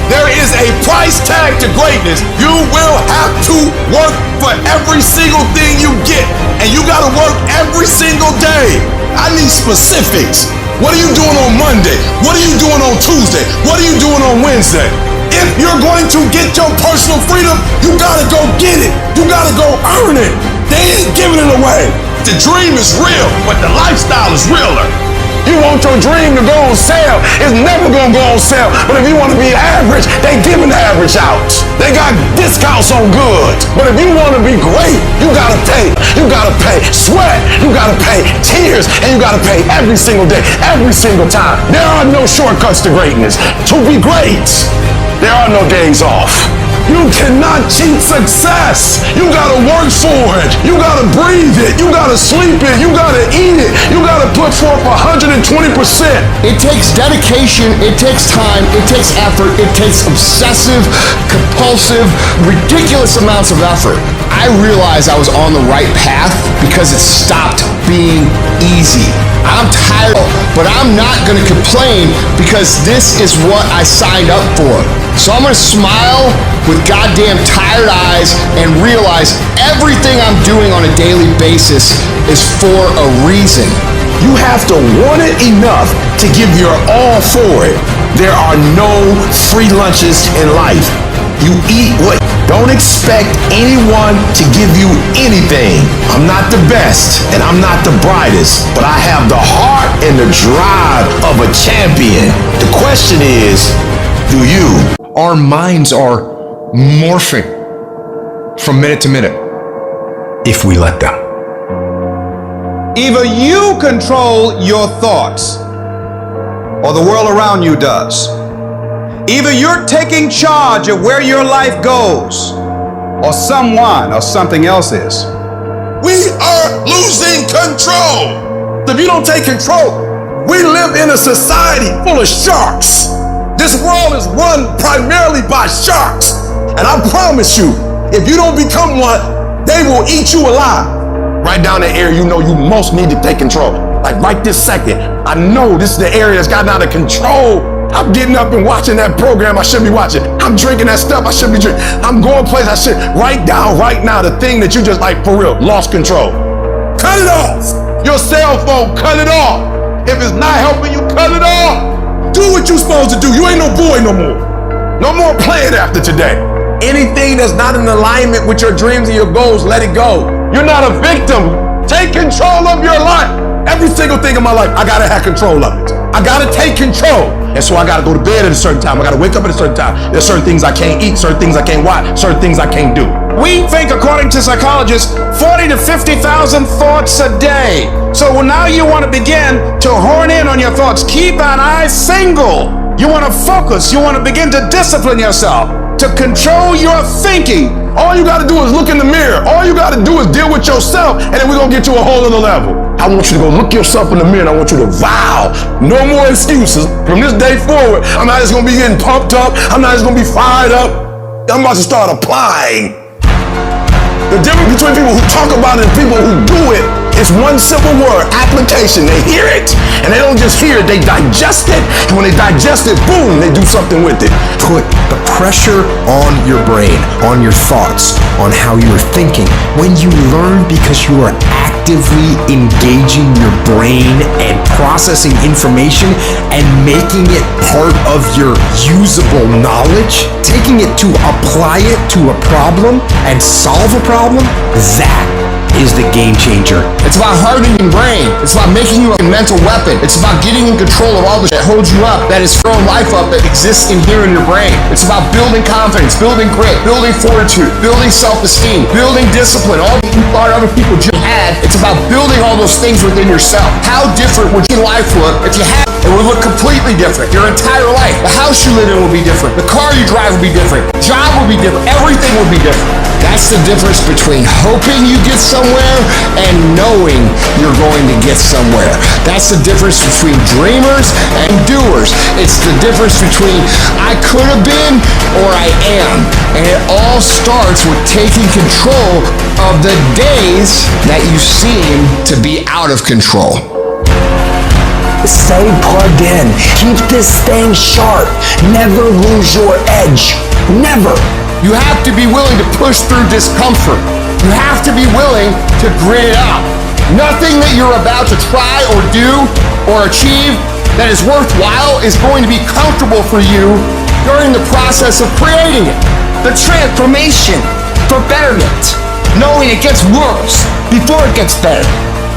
There is a price tag to greatness. You will have to work for every single thing you get. And you gotta work every single day. I need specifics. What are you doing on Monday? What are you doing on Tuesday? What are you doing on Wednesday? If you're going to get your personal freedom, you gotta go get it. You gotta go earn it. They ain't giving it away. The dream is real, but the lifestyle is realer. You want your dream to go on sale, it's never gonna go on sale. But if you want to be average, they giving the average out. They got discounts on goods. But if you want to be great, you gotta pay. You gotta pay sweat, you gotta pay tears, and you gotta pay every single day, every single time. There are no shortcuts to greatness. To be great, there are no days off. You cannot cheat success. You gotta work for it. You gotta breathe it. You gotta sleep it. You gotta eat it. You gotta put forth 120%. It takes dedication, it takes time, it takes effort, it takes obsessive, compulsive, ridiculous amounts of effort. I realized I was on the right path because it stopped being easy. I'm tired, but I'm not gonna complain because this is what I signed up for. So I'm gonna smile with goddamn tired eyes and realize everything I'm doing on a daily basis is for a reason. You have to want it enough to give your all for it. There are no free lunches in life. You eat what? Don't expect anyone to give you anything. I'm not the best and I'm not the brightest, but I have the heart and the drive of a champion. The question is, do you? Our minds are morphing from minute to minute if we let them. Either you control your thoughts or the world around you does. Either you're taking charge of where your life goes or someone or something else is. We are losing control. If you don't take control, we live in a society full of sharks. This world is run primarily by sharks. And I promise you, if you don't become one, they will eat you alive. Right down the area you know you most need to take control. Like right this second, I know this is the area that's gotten out of control. I'm getting up and watching that program I should be watching. I'm drinking that stuff I should be drinking. I'm going places I should. Write down right now the thing that you just like for real, lost control. Cut it off. Your cell phone, cut it off. If it's not helping you, cut it off. Do what you're supposed to do. You ain't no boy no more. No more playing after today. Anything that's not in alignment with your dreams and your goals, let it go. You're not a victim. Take control of your life. Every single thing in my life, I gotta have control of it. I gotta take control. And so I gotta go to bed at a certain time. I gotta wake up at a certain time. There's certain things I can't eat, certain things I can't watch, certain things I can't do. We think, according to psychologists, 40 to 50,000 thoughts a day. So now you want to begin to hone in on your thoughts. Keep an eye single. You want to focus. You want to begin to discipline yourself, to control your thinking. All you gotta do is look in the mirror. All you gotta do is deal with yourself, and then we're gonna get to a whole other level. I want you to go look yourself in the mirror, and I want you to vow no more excuses. From this day forward, I'm not just gonna be getting pumped up. I'm not just gonna be fired up. I'm about to start applying. The difference between people who talk about it and people who do it is one simple word: application. They hear it, and they don't just hear it, they digest it. And when they digest it, boom, they do something with it. Put the pressure on your brain, on your thoughts, on how you're thinking. When you learn because you are actively engaging your brain and processing information and making it part of your usable knowledge, taking it to apply it to a problem and solve a problem, that is the game changer. It's about hardening your brain. It's about making you a mental weapon. It's about getting in control of all the shit that holds you up, that is throwing life up, that exists in here in your brain. It's about building confidence, building grit, building fortitude, building self-esteem, building discipline, all that you thought other people just had. It's about building all those things within yourself. How different would your life look if you had it? It would look completely different. Your entire life. The house you live in would be different. The car you drive would be different. Job would be different. Everything would be different. That's the difference between hoping you get somewhere and knowing you're going to get somewhere. That's the difference between dreamers and doers. It's the difference between I could have been or I am. And it all starts with taking control of the days that you seem to be out of control. Stay plugged in. Keep this thing sharp. Never lose your edge. Never. You have to be willing to push through discomfort. You have to be willing to grit it out. Nothing that you're about to try or do or achieve that is worthwhile is going to be comfortable for you during the process of creating it. The transformation for betterment. Knowing it gets worse before it gets better.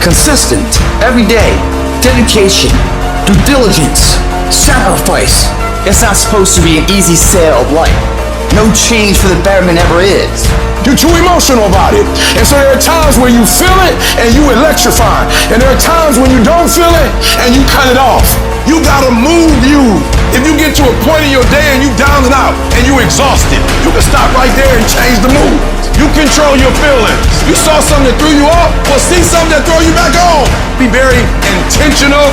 Consistent, every day, dedication, due diligence, sacrifice. It's not supposed to be an easy sail of life. No change for the betterment ever is. You're too emotional about it. And so there are times where you feel it and you electrify. And there are times when you don't feel it and you cut it off. You gotta move you. If you get to a point in your day and you down and out and you exhausted, you can stop right there and change the mood. You control your feelings. You saw something that threw you off, well, see something that throw you back on. Be very intentional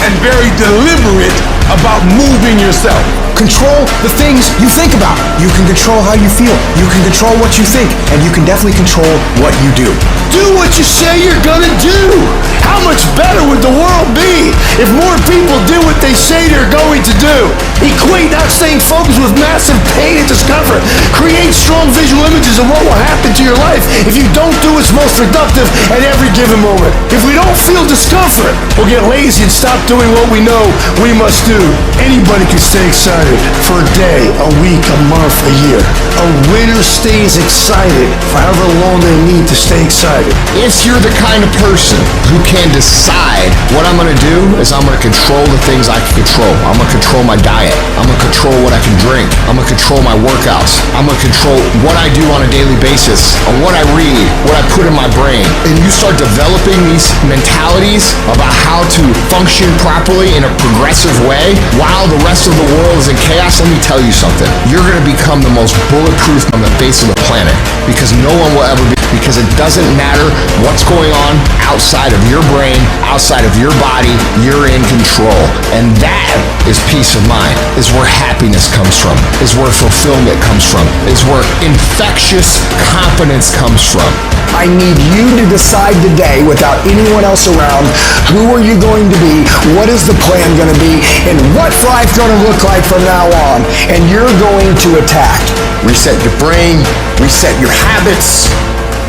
and very deliberate about moving yourself. Control the things you think about. You can control how you feel. You can control what you think. And you can definitely control what you do. Do what you say you're gonna do. How much better would the world be if more people did what they say they're going to do? Equate that same focus with massive pain and discomfort. Create strong visual images of what will happen to your life if you don't do what's most productive at every given moment. If we don't feel discomfort, we'll get lazy and stop doing what we know we must do. Anybody can stay excited for a day, a week, a month, a year. A winner stays excited for however long they need to stay excited. If you're the kind of person who can decide what I'm gonna do is I'm gonna control the things I can control. I'm gonna control my diet. I'm gonna control what I can drink. I'm gonna control my workouts. I'm gonna control what I do on a daily basis, on what I read, what I put in my brain. And you start developing these mentalities about how to function properly in a progressive way while the rest of the world is in chaos. Let me tell you something. You're gonna become the most bulletproof on the face of the planet because no one will ever be, because it doesn't matter what's going on outside of your brain, outside of your body, you're in control. And that is peace of mind, is where happiness comes from, is where fulfillment comes from, is where infectious confidence comes from. I need you to decide today without anyone else around, who are you going to be, what is the plan going to be, and what's life going to look like from now on, and you're going to attack. Reset your brain, reset your habits,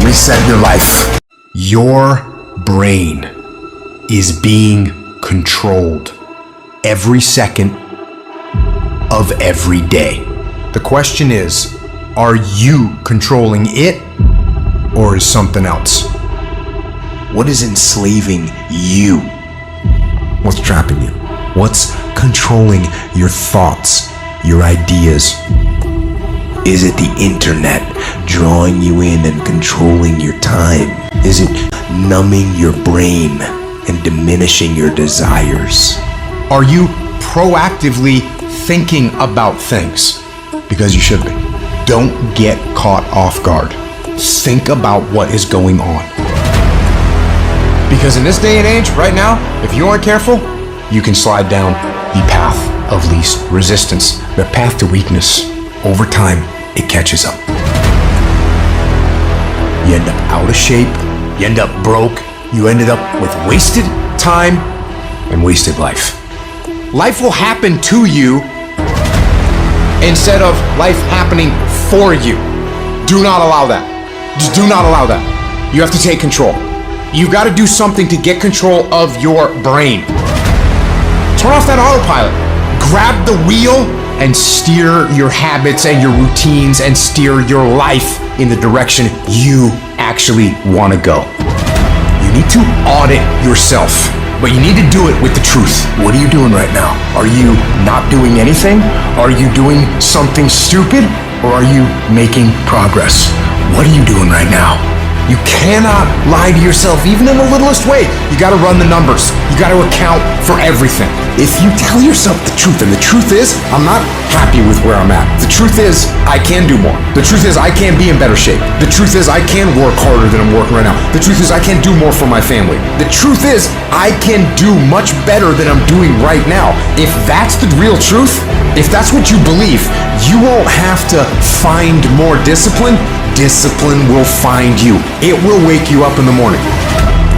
reset your life. Your brain is being controlled every second of every day. The question is, are you controlling it, or is something else? What is enslaving you? What's trapping you? What's controlling your thoughts, your ideas? Is it the internet drawing you in and controlling your time? Is it numbing your brain and diminishing your desires? Are you proactively thinking about things? Because you should be. Don't get caught off guard. Think about what is going on. Because in this day and age, right now, if you aren't careful, you can slide down the path of least resistance, the path to weakness. Over time, it catches up. You end up out of shape, you end up broke, you ended up with wasted time and wasted life. Life will happen to you instead of life happening for you. Do not allow that. Just do not allow that. You have to take control. You've got to do something to get control of your brain. Turn off that autopilot. Grab the wheel and steer your habits and your routines and steer your life in the direction you actually want to go. need to audit yourself. But you need to do it with the truth. What are you doing right now? Are you not doing anything? Are you doing something stupid? Or are you making progress? What are you doing right now? You cannot lie to yourself, even in the littlest way. You gotta run the numbers. You gotta account for everything. If you tell yourself the truth, and the truth is, I'm not happy with where I'm at. The truth is, I can do more. The truth is, I can be in better shape. The truth is, I can work harder than I'm working right now. The truth is, I can do more for my family. The truth is, I can do much better than I'm doing right now. If that's the real truth, if that's what you believe, you won't have to find more discipline. Discipline will find you. It will wake you up in the morning.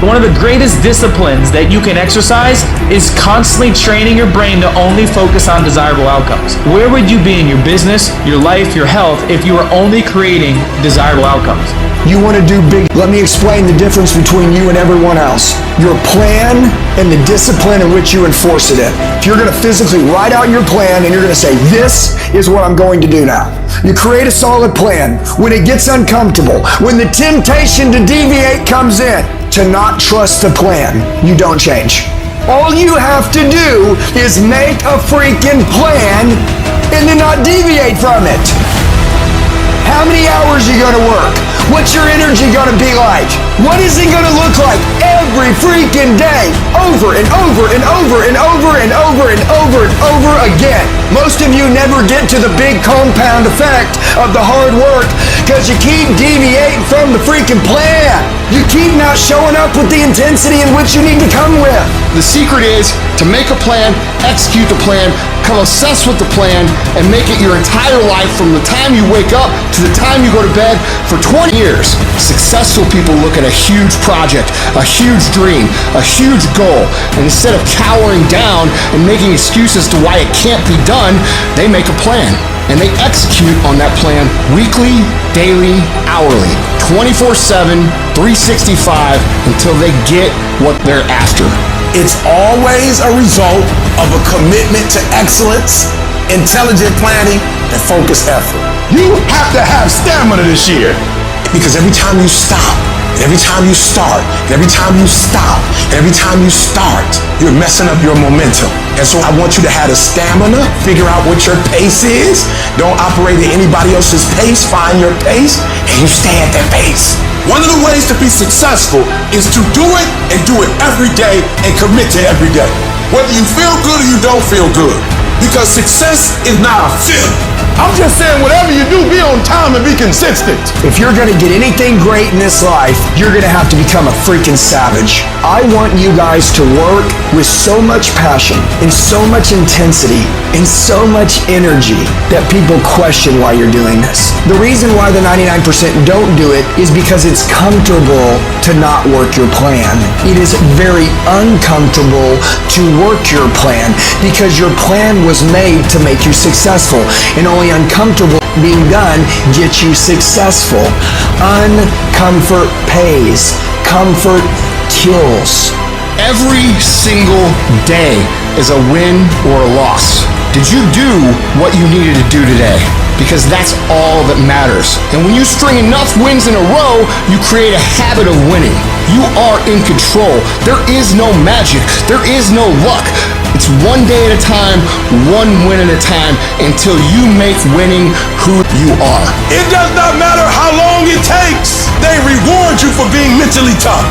One of the greatest disciplines that you can exercise is constantly training your brain to only focus on desirable outcomes. Where would you be in your business, your life, your health if you were only creating desirable outcomes? You want to do big. Let me explain the difference between you and everyone else. Your plan and the discipline in which you enforce it in. If you're going to physically write out your plan and you're going to say, this is what I'm going to do now. You create a solid plan. When it gets uncomfortable, when the temptation to deviate comes in, to not trust the plan, you don't change. All you have to do is make a freaking plan and then not deviate from it. How many hours are you gonna work? What's your energy gonna be like? What is it gonna look like every freaking day? Over and over and over and over and over and over and over again. Most of you never get to the big compound effect of the hard work because you keep deviating from the freaking plan. You keep not showing up with the intensity in which you need to come with. The secret is to make a plan, execute the plan, come obsessed with the plan, and make it your entire life from the time you wake up to the time you go to bed for 20 years. Successful people look at a huge project, a huge dream, a huge goal, and instead of cowering down and making excuses to why it can't be done, they make a plan. And they execute on that plan weekly, daily, hourly, 24/7, 365 until they get what they're after. It's always a result of a commitment to excellence, intelligent planning, and focused effort. You have to have stamina this year. Because every time you stop, every time you start, every time you stop, every time you start, you're messing up your momentum. And so I want you to have the stamina, figure out what your pace is. Don't operate at anybody else's pace. Find your pace, and you stay at that pace. One of the ways to be successful is to do it and do it every day and commit to every day. Whether you feel good or you don't feel good. Because success is not a feeling. I'm just saying, whatever you do, be on time and be consistent. If you're gonna get anything great in this life, you're gonna have to become a freaking savage. I want you guys to work with so much passion and so much intensity and so much energy that people question why you're doing this. The reason why the 99% don't do it is because it's comfortable to not work your plan. It is very uncomfortable to work your plan because your plan was made to make you successful, and only uncomfortable being done gets you successful. Uncomfort pays. Comfort kills. Every single day is a win or a loss. Did you do what you needed to do today? Because that's all that matters. And when you string enough wins in a row, you create a habit of winning. You are in control. There is no magic. There is no luck. It's one day at a time, one win at a time, until you make winning who you are. It does not matter how long it takes. They reward you for being mentally tough.